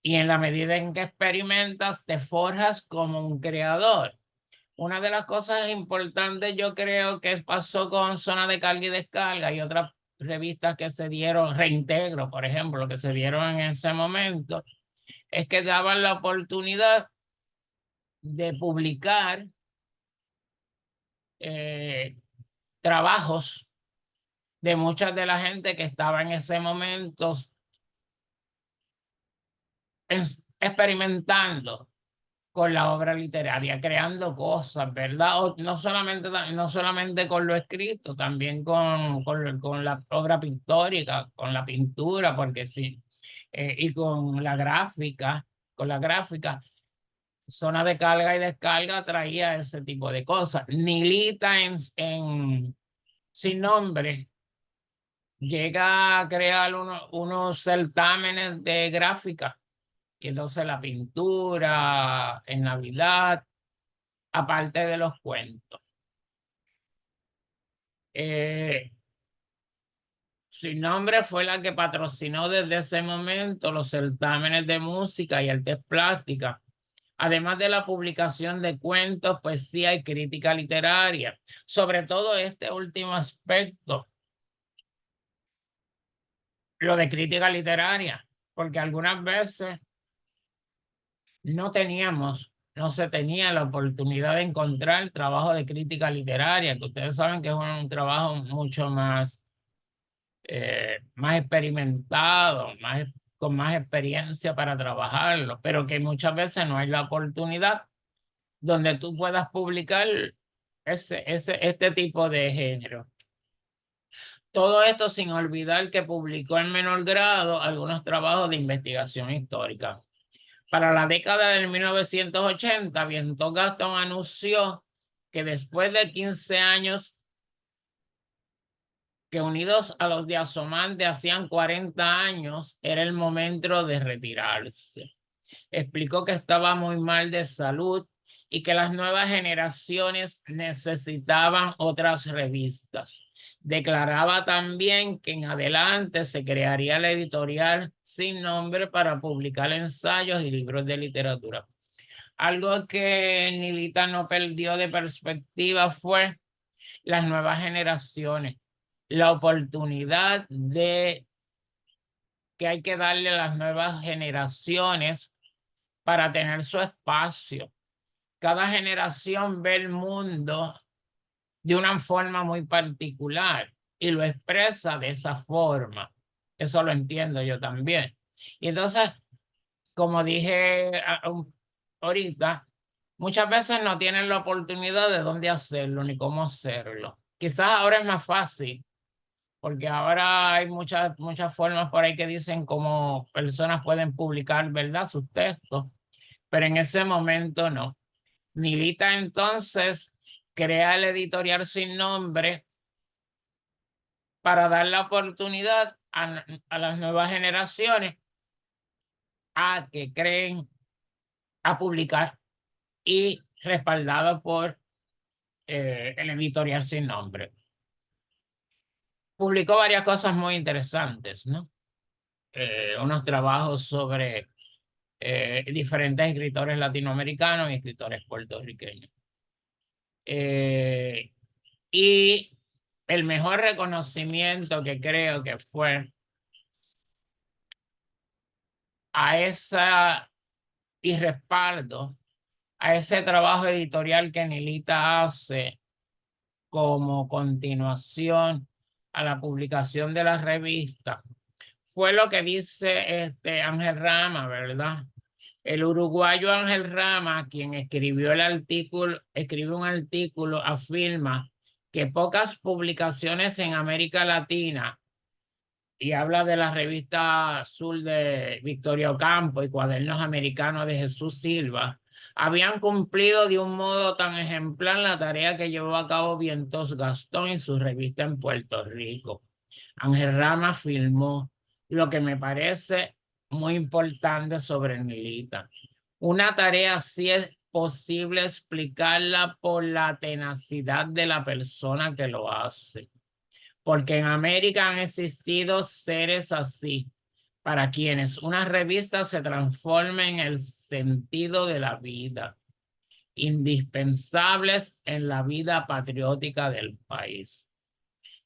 Y en la medida en que experimentas, te forjas como un creador. Una de las cosas importantes, yo creo que pasó con Zona de Carga y Descarga y otras revistas que se dieron, Reintegro, por ejemplo, que se dieron en ese momento, es que daban la oportunidad de publicar trabajos de mucha de la gente que estaba en ese momento experimentando con la obra literaria, creando cosas, ¿verdad? No solamente con lo escrito, también con la obra pictórica, con la pintura, porque sí, y con la gráfica, Zona de Carga y Descarga traía ese tipo de cosas. Nilita Sin Nombre llega a crear unos certámenes de gráfica, y entonces la pintura en Navidad, aparte de los cuentos. Sin Nombre fue la que patrocinó desde ese momento los certámenes de música y artes plásticas, además de la publicación de cuentos, poesía y crítica literaria. Sobre todo este último aspecto, lo de crítica literaria, porque algunas veces no se tenía la oportunidad de encontrar trabajo de crítica literaria, que ustedes saben que es un trabajo mucho más, más experimentado, con más experiencia para trabajarlo, pero que muchas veces no hay la oportunidad donde tú puedas publicar este tipo de género. Todo esto sin olvidar que publicó en menor grado algunos trabajos de investigación histórica. Para la década de 1980, Viento Gastón anunció que después de 15 años que unidos a los de Asomante hacían 40 años, era el momento de retirarse. Explicó que estaba muy mal de salud y que las nuevas generaciones necesitaban otras revistas. Declaraba también que en adelante se crearía la editorial Sin Nombre para publicar ensayos y libros de literatura. Algo que Nilita no perdió de perspectiva fue las nuevas generaciones, la oportunidad de que hay que darle a las nuevas generaciones para tener su espacio. Cada generación ve el mundo de una forma muy particular y lo expresa de esa forma. Eso lo entiendo yo también. Y entonces, como dije ahorita, muchas veces no tienen la oportunidad de dónde hacerlo ni cómo hacerlo. Quizás ahora es más fácil, porque ahora hay muchas formas por ahí que dicen cómo personas pueden publicar, ¿verdad?, sus textos, pero en ese momento no. Nilita entonces crea el editorial Sin Nombre para dar la oportunidad a las nuevas generaciones a que creen, a publicar, y respaldado por el editorial Sin Nombre. Publicó varias cosas muy interesantes, ¿no? Unos trabajos sobre diferentes escritores latinoamericanos y escritores puertorriqueños. Y el mejor reconocimiento que creo que fue a esa y respaldo a ese trabajo editorial que Nilita hace como continuación a la publicación de la revista, fue lo que dice Ángel Rama, ¿verdad? El uruguayo Ángel Rama, quien escribió escribió un artículo, afirma que pocas publicaciones en América Latina, y habla de la revista Azul de Victoria Ocampo y Cuadernos Americanos de Jesús Silva, habían cumplido de un modo tan ejemplar la tarea que llevó a cabo Vientos Gastón y su revista en Puerto Rico. Ángel Rama afirmó: lo que me parece muy importante sobre Nilita. Una tarea sí es posible explicarla por la tenacidad de la persona que lo hace. Porque en América han existido seres así, para quienes una revista se transforma en el sentido de la vida, indispensables en la vida patriótica del país.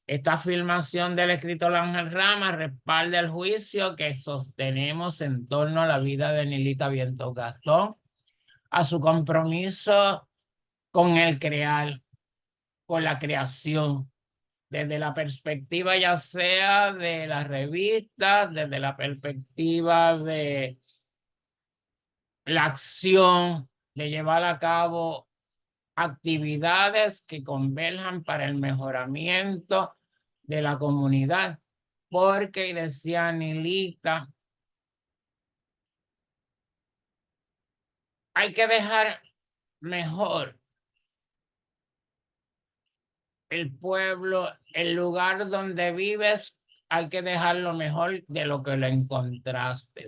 Esta afirmación del escritor Ángel Rama respalda el juicio que sostenemos en torno a la vida de Nilita Vientos Gastón, a su compromiso con el crear, con la creación, desde la perspectiva ya sea de la revista, desde la perspectiva de la acción, de llevar a cabo actividades que converjan para el mejoramiento de la comunidad. Porque, decía Nilita, hay que dejar mejor el pueblo, el lugar donde vives, hay que dejarlo mejor de lo que lo encontraste.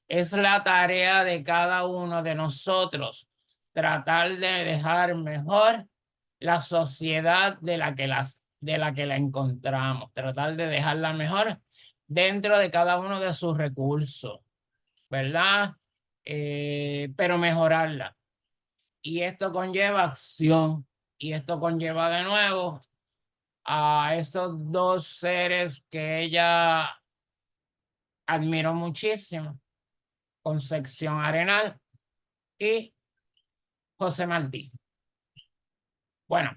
Es la tarea de cada uno de nosotros tratar de dejar mejor la sociedad de la que la encontramos, tratar de dejarla mejor dentro de cada uno de sus recursos, ¿verdad? Pero mejorarla. Y esto conlleva acción, y esto conlleva de nuevo a esos dos seres que ella admiró muchísimo, Concepción Arenal y José Martí. Bueno,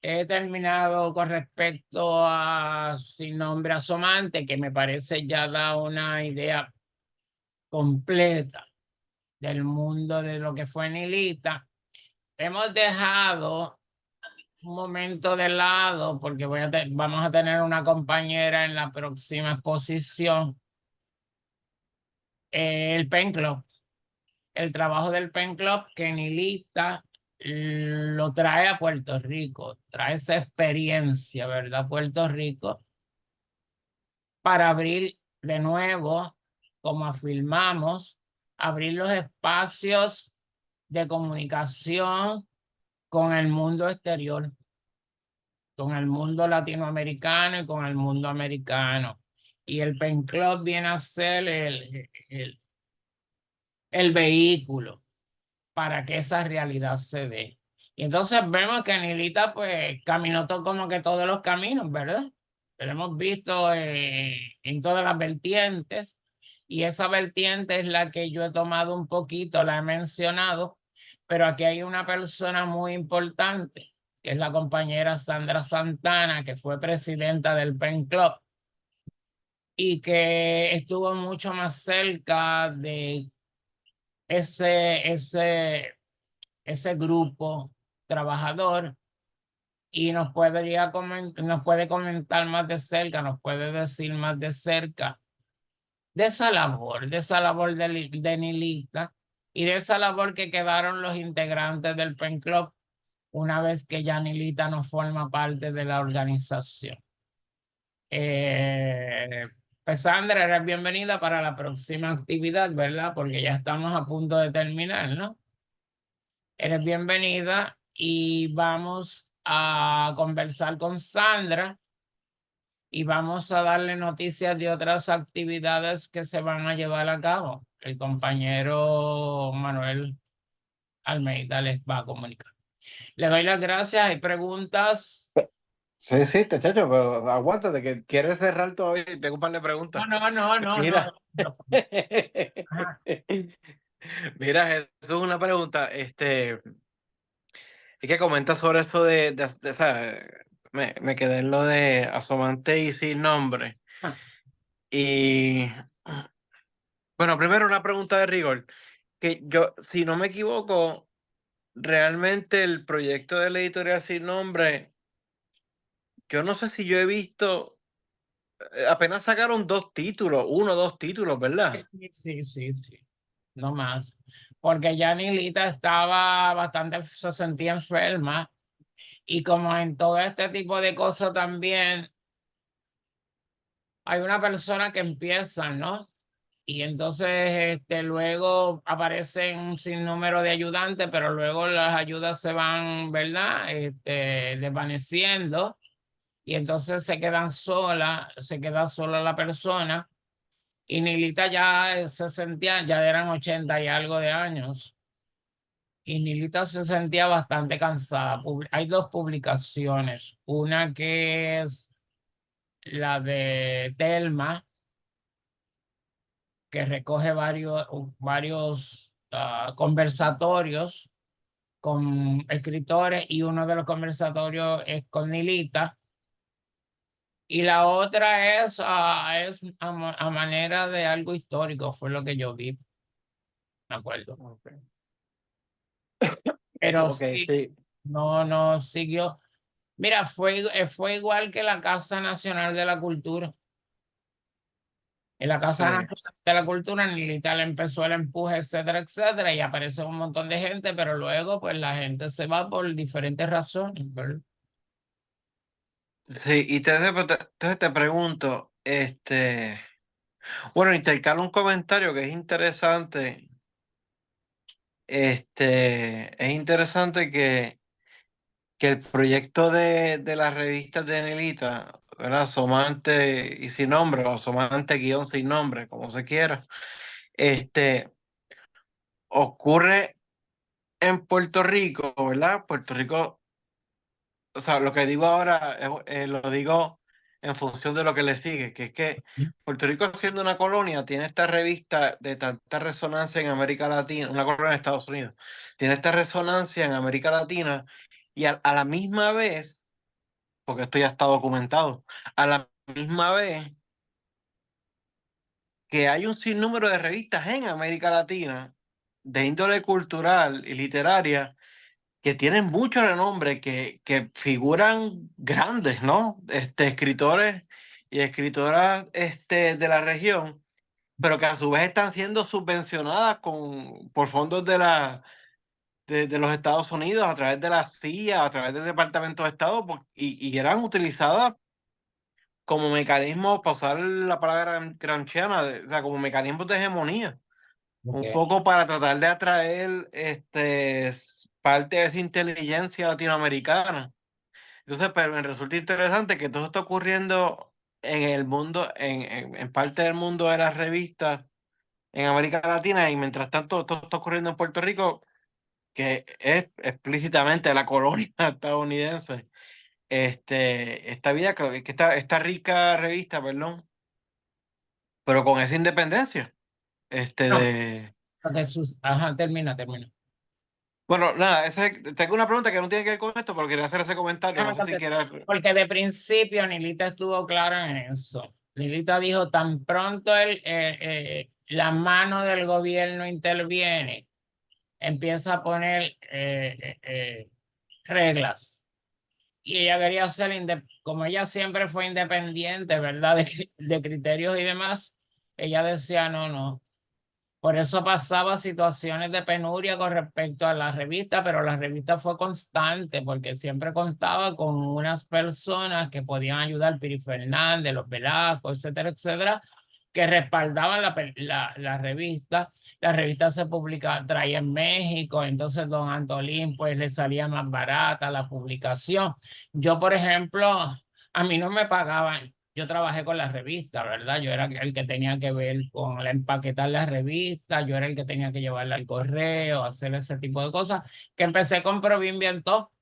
he terminado con respecto a Sin Nombre Asomante, que me parece ya da una idea completa del mundo de lo que fue Nilita. Hemos dejado un momento de lado porque vamos a tener una compañera en la próxima exposición, el Pen Club. El trabajo del Pen Club que Nilita lo trae a Puerto Rico, trae esa experiencia, ¿verdad? Puerto Rico, para abrir de nuevo, como afirmamos, abrir los espacios de comunicación con el mundo exterior, con el mundo latinoamericano y con el mundo americano. Y el Pen Club viene a ser el vehículo para que esa realidad se dé. Y entonces vemos que Nilita pues caminó todo como que todos los caminos, ¿verdad? Lo hemos visto en todas las vertientes, y esa vertiente es la que yo he tomado un poquito, la he mencionado, pero aquí hay una persona muy importante, que es la compañera Sandra Santana, que fue presidenta del Pen Club y que estuvo mucho más cerca de ese grupo trabajador, y nos puede comentar más de cerca, nos puede decir más de cerca de esa labor de Nilita, y de esa labor que quedaron los integrantes del Pen Club una vez que ya Nilita no forma parte de la organización. Pues Sandra, eres bienvenida para la próxima actividad, ¿verdad? Porque ya estamos a punto de terminar, ¿no? Eres bienvenida y vamos a conversar con Sandra y vamos a darle noticias de otras actividades que se van a llevar a cabo. El compañero Manuel Almeida les va a comunicar. Le doy las gracias. ¿Hay preguntas? Sí, sí, chacho, pero aguántate, que quieres cerrar todavía y tengo un par de preguntas. No. Mira. Ajá. Mira, eso es una pregunta. Es que comentas sobre eso o sea, me quedé en lo de Asomante y Sin Nombre. Y bueno, primero una pregunta de rigor. Que yo, si no me equivoco, realmente el proyecto de la editorial Sin Nombre, yo no sé si yo he visto, apenas sacaron uno o dos títulos, ¿verdad? Sí. No más. Porque ya Nilita estaba bastante, se sentía enferma. Y como en todo este tipo de cosas también hay una persona que empieza, ¿no? Y entonces luego aparecen un sinnúmero de ayudantes, pero luego las ayudas se van, ¿verdad? Desvaneciendo y entonces se queda sola la persona. Y Nilita ya se sentía, ya eran 80 y algo de años. Y Nilita se sentía bastante cansada. Hay dos publicaciones, una que es la de Telma, que recoge varios conversatorios con escritores y uno de los conversatorios es con Nilita. Y la otra es a manera de algo histórico, fue lo que yo vi, me acuerdo. Ok, Pero ok, sí, sí, no siguió. Mira, fue igual que la Casa Nacional de la Cultura. En la Casa sí. Nacional de la Cultura, Nilita le empezó el empuje, etcétera, etcétera, y aparece un montón de gente, pero luego pues la gente se va por diferentes razones, ¿verdad? Sí, y entonces te pregunto, bueno, intercalo un comentario que es interesante. Es interesante que el proyecto de las revistas de Nelita, ¿verdad? Asomante y sin nombre, o Asomante guión sin nombre, como se quiera, este, ocurre en Puerto Rico, ¿verdad? Puerto Rico, o sea, lo que digo ahora lo digo en función de lo que le sigue, que es que Puerto Rico, siendo una colonia, tiene esta revista de tanta resonancia en América Latina, una colonia de Estados Unidos, tiene esta resonancia en América Latina y a la misma vez, porque esto ya está documentado, a la misma vez que hay un sinnúmero de revistas en América Latina de índole cultural y literaria que tienen mucho renombre, que figuran grandes, ¿no? Escritores y escritoras de la región, pero que a su vez están siendo subvencionadas por fondos de los Estados Unidos a través de la CIA, a través del Departamento de Estado, y eran utilizadas como mecanismos, para usar la palabra gramsciana, o sea, como mecanismos de hegemonía, un Porque, poco para tratar de atraer parte de esa inteligencia latinoamericana. Entonces, pero me resulta interesante que todo está ocurriendo en el mundo, en parte del mundo de las revistas en América Latina, y mientras tanto todo está ocurriendo en Puerto Rico, que es explícitamente la colonia estadounidense. Esta vida, que esta rica revista, perdón, pero con esa independencia. no, De... porque ajá, termina. Bueno, nada, tengo una pregunta que no tiene que ver con esto, pero quería hacer ese comentario. No Déjame sé si contestar. quieres. Porque de principio Nilita estuvo clara en eso. Nilita dijo, tan pronto la mano del gobierno interviene, empieza a poner reglas. Y ella quería ser, como ella siempre fue independiente, ¿verdad? De criterios y demás, ella decía, no. Por eso pasaba situaciones de penuria con respecto a la revista, pero la revista fue constante porque siempre contaba con unas personas que podían ayudar, Piri Fernández, los Velasco, etcétera, etcétera, que respaldaban la revista. La revista se publicaba, traía en México, entonces don Antolín pues le salía más barata la publicación. Yo, por ejemplo, a mí no me pagaban. Yo trabajé con la revista, ¿verdad? Yo era el que tenía que ver con empaquetar la revista, yo era el que tenía que llevarla al correo, hacer ese tipo de cosas, que empecé con Provin Viento,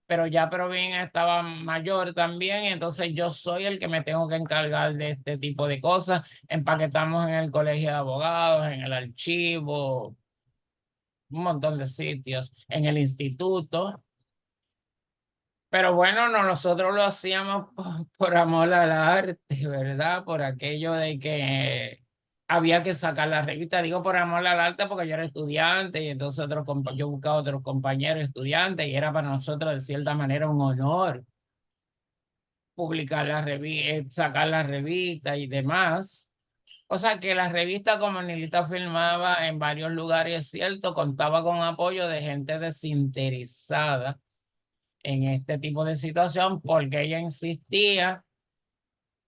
pero ya Provin estaba mayor también, y entonces yo soy el que me tengo que encargar de este tipo de cosas. Empaquetamos en el colegio de abogados, en el archivo, un montón de sitios, en el instituto. Pero bueno, nosotros lo hacíamos por amor al arte, ¿verdad? Por aquello de que había que sacar la revista. Digo por amor al arte porque yo era estudiante y entonces yo buscaba otros compañeros estudiantes y era para nosotros de cierta manera un honor publicar la revista, sacar la revista y demás. O sea que la revista como Nilita filmaba en varios lugares, es cierto, contaba con apoyo de gente desinteresada en este tipo de situación porque ella insistía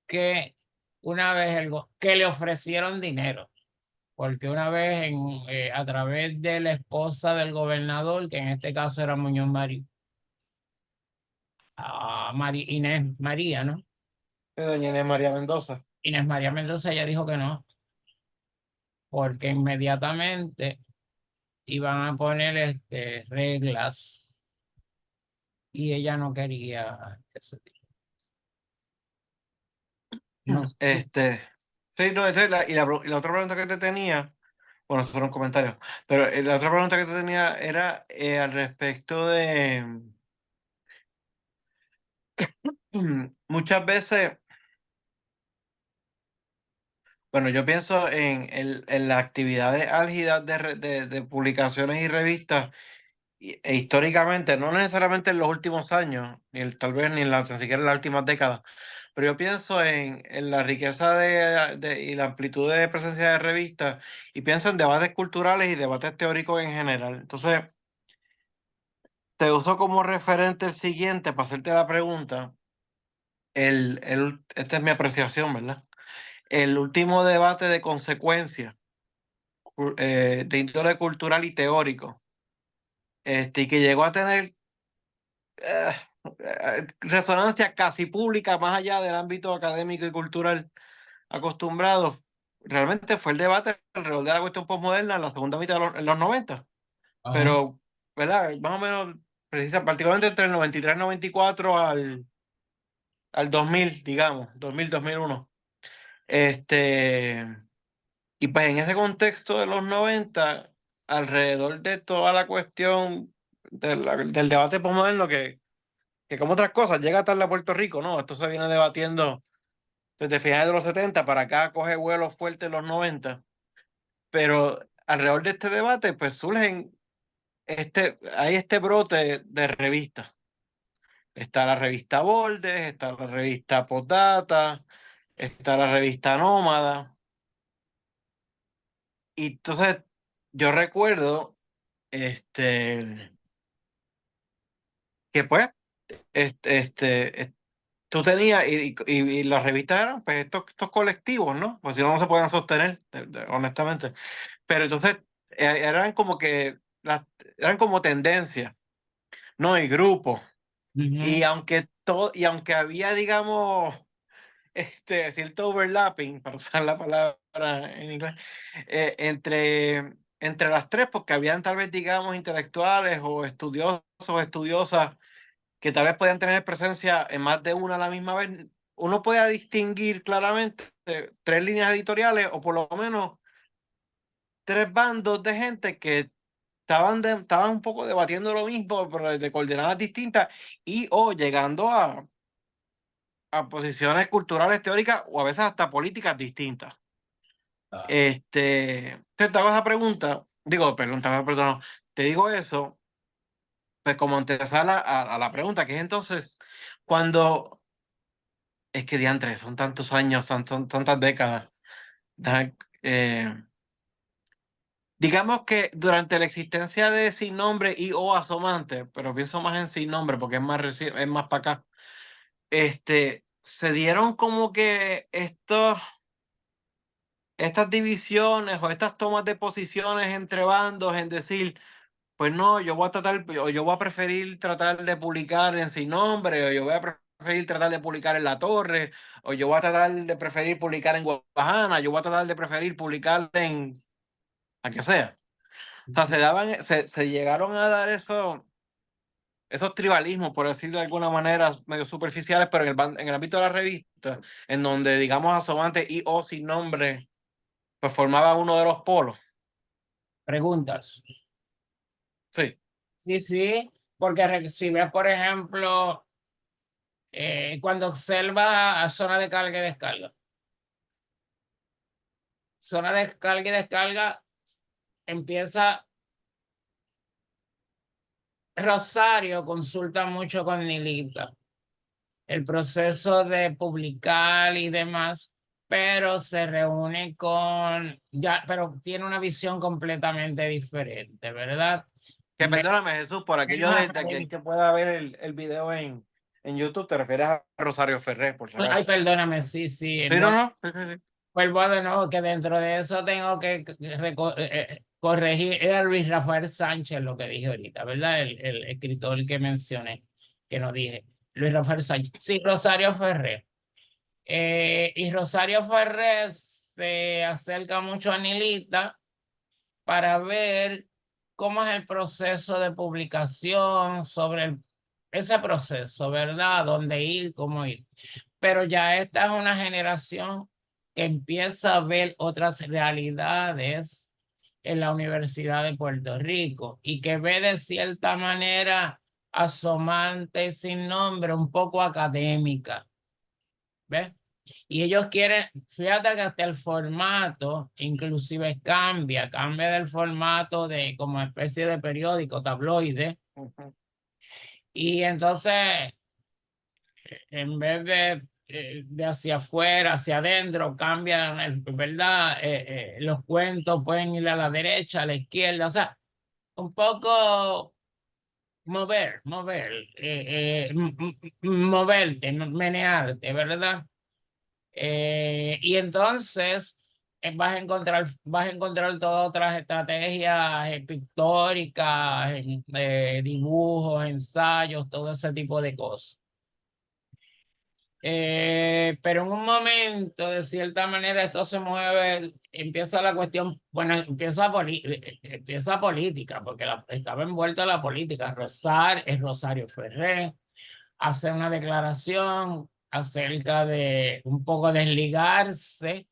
que una vez que le ofrecieron dinero. porque una vez a través de la esposa del gobernador, que en este caso era Muñoz Marín, Inés María, ¿no? Doña Inés María Mendoza. Inés María Mendoza, ella dijo que no, porque inmediatamente iban a poner reglas y ella no quería que se no sé. Sí, no, y la otra pregunta que te tenía, bueno, eso era un comentario, pero la otra pregunta que te tenía era al respecto de muchas veces, bueno, yo pienso en las actividades álgidas de publicaciones y revistas, e históricamente, no necesariamente en los últimos años, tal vez ni siquiera en las últimas décadas, pero yo pienso en la riqueza y la amplitud de presencia de revistas y pienso en debates culturales y debates teóricos en general. Entonces, te uso como referente el siguiente para hacerte la pregunta. Esta es mi apreciación, ¿verdad? El último debate de consecuencias de índole cultural y teórico, y que llegó a tener resonancia casi pública más allá del ámbito académico y cultural acostumbrado, realmente fue el debate alrededor de la cuestión postmoderna en la segunda mitad en los 90, Ajá, pero, ¿verdad? Más o menos, particularmente entre el 93 94 al 2000, digamos, 2001. Este, y pues en ese contexto de los 90 alrededor de toda la cuestión del debate postmoderno que como otras cosas llega tarde a Puerto Rico, ¿no? Esto se viene debatiendo desde finales de los 70 para acá, coge vuelos fuertes en los 90, pero alrededor de este debate pues hay este brote de revistas. Está la revista Bordes, está la revista Postdata, está la revista Nómada, y entonces yo recuerdo que pues tú tenías, y las revistas eran pues estos colectivos, ¿no? Pues si no, no se pueden sostener, honestamente. Pero entonces eran como que, eran como tendencias, ¿no? Y grupos. ujú, Y aunque había, digamos, cierto overlapping, para usar la palabra en inglés, entre las tres, porque habían tal vez, digamos, intelectuales o estudiosos o estudiosas que tal vez podían tener presencia en más de una a la misma vez, uno puede distinguir claramente tres líneas editoriales o por lo menos tres bandos de gente que estaban un poco debatiendo lo mismo, pero desde coordenadas distintas y o llegando a posiciones culturales teóricas o a veces hasta políticas distintas. Te hago esa pregunta, digo, perdón, te digo eso, pues como antesala a la pregunta, que es entonces, cuando es que diantres, son tantos años, son tantas décadas. Eh, digamos que durante la existencia de Sin Nombre y o Asomante, pero pienso más en Sin Nombre porque es más es más para acá, se dieron como que estas divisiones o estas tomas de posiciones entre bandos en decir, pues no, yo voy a tratar, o yo voy a preferir tratar de publicar en Sin Nombre, o yo voy a preferir tratar de publicar en La Torre, o yo voy a tratar de preferir publicar en Guadalajara, yo voy a tratar de preferir publicar en a que sea. O sea, se llegaron a dar esos tribalismos, por decirlo de alguna manera, medio superficiales, pero en el ámbito de la revista, en donde, digamos, Asomante y o Sin Nombre, pues formaba uno de los polos. preguntas. Sí. Sí, sí, porque si ves, por ejemplo, cuando observa a zona de carga y descarga. Zona de carga y descarga empieza, Rosario consulta mucho con Nilita el proceso de publicar y demás, pero se reúne pero tiene una visión completamente diferente, ¿verdad? Que perdóname, Jesús, por aquello de aquel que pueda ver el video en YouTube, te refieres a Rosario Ferrer, por si Ay, acaso. perdóname, sí, sí, Sí, no, no. Sí, sí, sí. vuelvo de nuevo que dentro de eso tengo que corregir. Era Luis Rafael Sánchez lo que dije ahorita, ¿verdad? El escritor que mencioné, que no dije. Luis Rafael Sánchez. Sí, Rosario Ferrer. Y Rosario Ferrer se acerca mucho a Nilita para ver cómo es el proceso de publicación, sobre ese proceso, ¿verdad? Dónde ir, cómo ir. Pero ya esta es una generación que empieza a ver otras realidades en la Universidad de Puerto Rico y que ve de cierta manera asomante, sin nombre, un poco académica. ¿Ves? Y ellos quieren, fíjate que hasta el formato inclusive cambia del formato de como especie de periódico, tabloide. Y entonces, en vez de hacia afuera, hacia adentro, cambian, ¿verdad? Los cuentos pueden ir a la derecha, a la izquierda, o sea, un poco moverte, menearte, ¿verdad? Y entonces vas a encontrar todas otras estrategias pictóricas, dibujos, ensayos, todo ese tipo de cosas. Pero en un momento, de cierta manera, esto se mueve, empieza la cuestión, bueno, empieza política, porque estaba envuelta la política. Rosario Ferrer hace una declaración acerca de un poco desligarse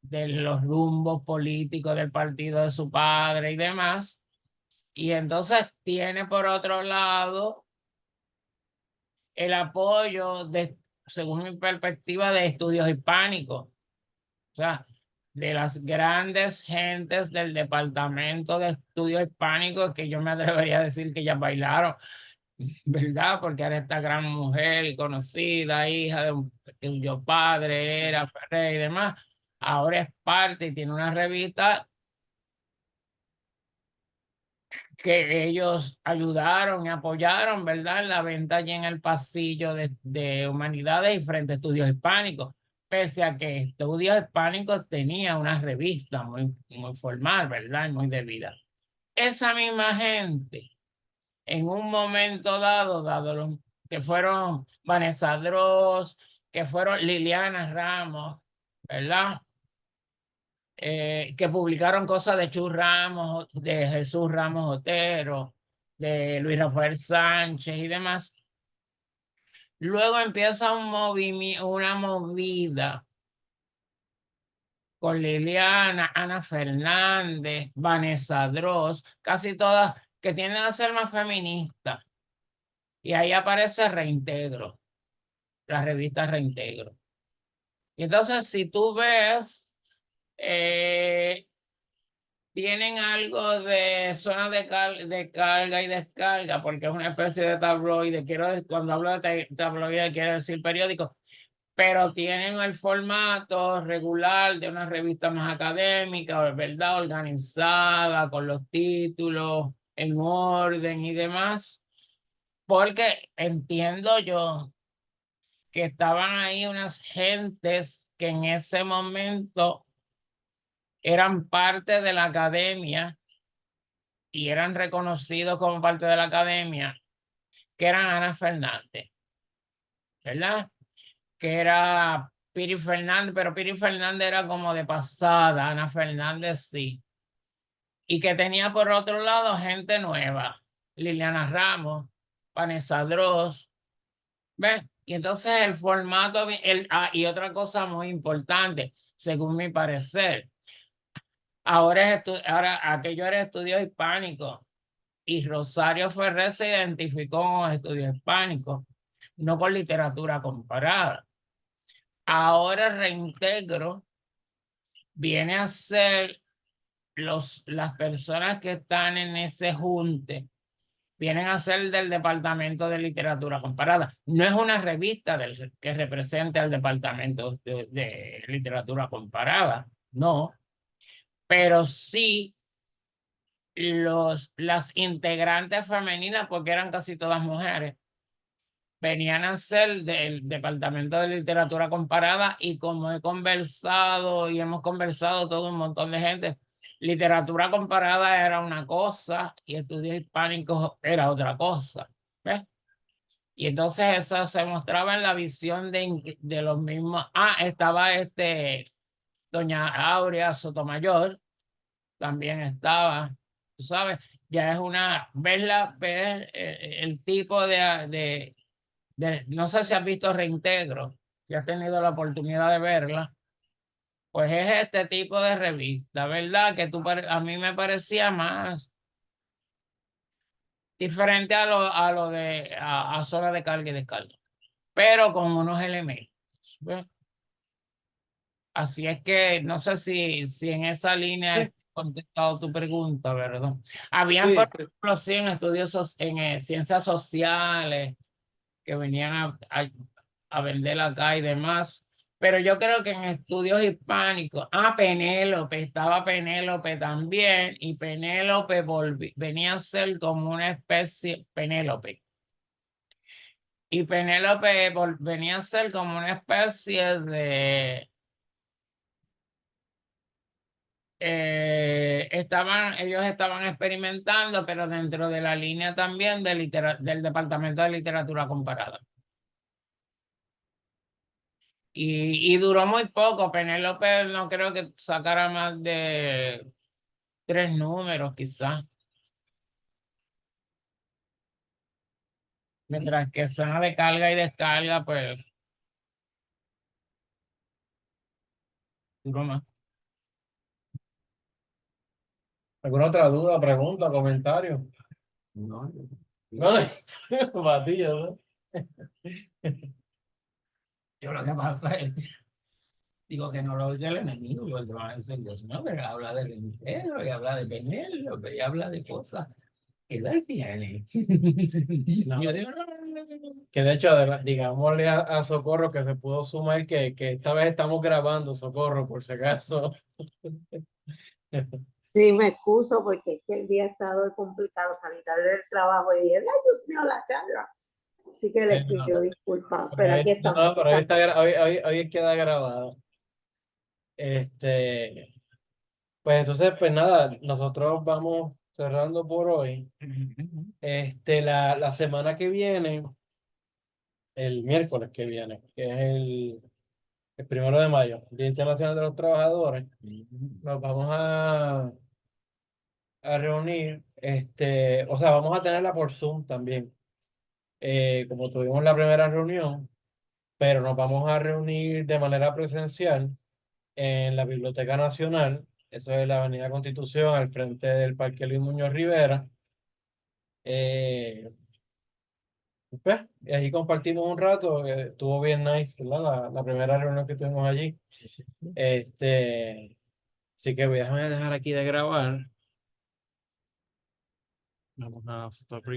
de los rumbos políticos del partido de su padre y demás. Y entonces tiene por otro lado el apoyo de, según mi perspectiva, de estudios hispánicos. O sea, de las grandes gentes del Departamento de Estudios Hispánicos que yo me atrevería a decir que ya bailaron, ¿verdad? Porque era esta gran mujer conocida, hija de cuyo padre era Ferrer y demás. Ahora es parte y tiene una revista que ellos ayudaron y apoyaron, ¿verdad? En la venta allí en el pasillo de Humanidades y Frente a Estudios Hispánicos. Pese a que Estudios Hispánicos tenía una revista muy formal, ¿verdad? Y muy debida. Esa misma gente, en un momento dado los que fueron Vanessa Dross, que fueron Liliana Ramos, ¿verdad? Que publicaron cosas de Chus Ramos, de Jesús Ramos Otero, de Luis Rafael Sánchez y demás. Luego empieza un movimiento, una movida con Liliana, Ana Fernández, Vanessa Dross, casi todas que tienden a ser más feministas. Y ahí aparece Reintegro, la revista Reintegro. Y entonces, si tú ves, tienen algo de zona de carga y descarga, porque es una especie de tabloide. Cuando hablo de tabloide, quiero decir periódico, pero tienen el formato regular de una revista más académica, ¿verdad? Organizada, con los títulos en orden y demás, porque entiendo yo que estaban ahí unas gentes que en ese momento eran parte de la academia y eran reconocidos como parte de la academia, que eran Ana Fernández, ¿verdad? Que era Piri Fernández, pero Piri Fernández era como de pasada, Ana Fernández sí. Y que tenía por otro lado gente nueva, Liliana Ramos, Vanessa Dross, ¿ves? Y entonces el formato, y otra cosa muy importante, según mi parecer, ahora aquello era estudio hispánico. Y Rosario Ferrer se identificó con estudios hispánicos, no con literatura comparada. Ahora Reintegro viene a ser las personas que están en ese junte, vienen a ser del Departamento de Literatura Comparada. No es una revista que represente al Departamento de Literatura Comparada, no, pero sí las integrantes femeninas, porque eran casi todas mujeres, venían a ser del Departamento de Literatura Comparada y como he conversado y hemos conversado todo un montón de gente, literatura comparada era una cosa y estudios hispánicos era otra cosa. ¿Ves? Y entonces eso se mostraba en la visión de los mismos. Estaba doña Aurea Sotomayor, también estaba, tú sabes, ya es ves el tipo no sé si has visto Reintegro, si has tenido la oportunidad de verla, pues es este tipo de revista, ¿verdad? Que a mí me parecía más diferente a zona de carga y descarga, pero con unos elementos. ¿Ves? Así es que no sé si en esa línea he Sí, contestado tu pregunta, ¿verdad? Habían, por sí, sí. ejemplo, sí, en en ciencias sociales que venían a vender acá y demás, pero yo creo que en estudios hispánicos, Penélope, estaba Penélope también, y Penélope venía a ser como una especie, Penélope. Y Penélope venía a ser como una especie de ellos estaban experimentando, pero dentro de la línea también del Departamento de Literatura Comparada. Y duró muy poco. Penélope no creo que sacara más de 3 números, quizás. Mientras que zona de carga y descarga, pues duró más. ¿Alguna otra duda, pregunta, comentario? No, No, Matías, ¿no? yo lo que pasa es, digo que no lo oiga el enemigo, porque van a decir, Dios mío, pero habla del entero y habla de Penélope y habla de cosas. ¿Qué edad tiene? No. Yo digo, no. Que de hecho, digámosle a Socorro que se pudo sumar que esta vez estamos grabando, Socorro, por si acaso. Sí, me excuso porque es que el día ha estado complicado salir tarde del trabajo y dije, ay, Dios mío, la charla. Así que les pido disculpas, pero aquí estamos. No, pero hoy queda grabado. Pues entonces, pues nada, nosotros vamos cerrando por hoy. La semana que viene, el miércoles que viene, que es el 1 de mayo, Día Internacional de los Trabajadores, nos vamos a reunir, o sea, vamos a tenerla por Zoom también, como tuvimos la primera reunión, pero nos vamos a reunir de manera presencial en la Biblioteca Nacional, eso es la Avenida Constitución, al frente del Parque Luis Muñoz Rivera. Pues, y ahí compartimos un rato, estuvo bien nice, ¿verdad? La primera reunión que tuvimos allí. Así que voy a dejar aquí de grabar. Vamos a stop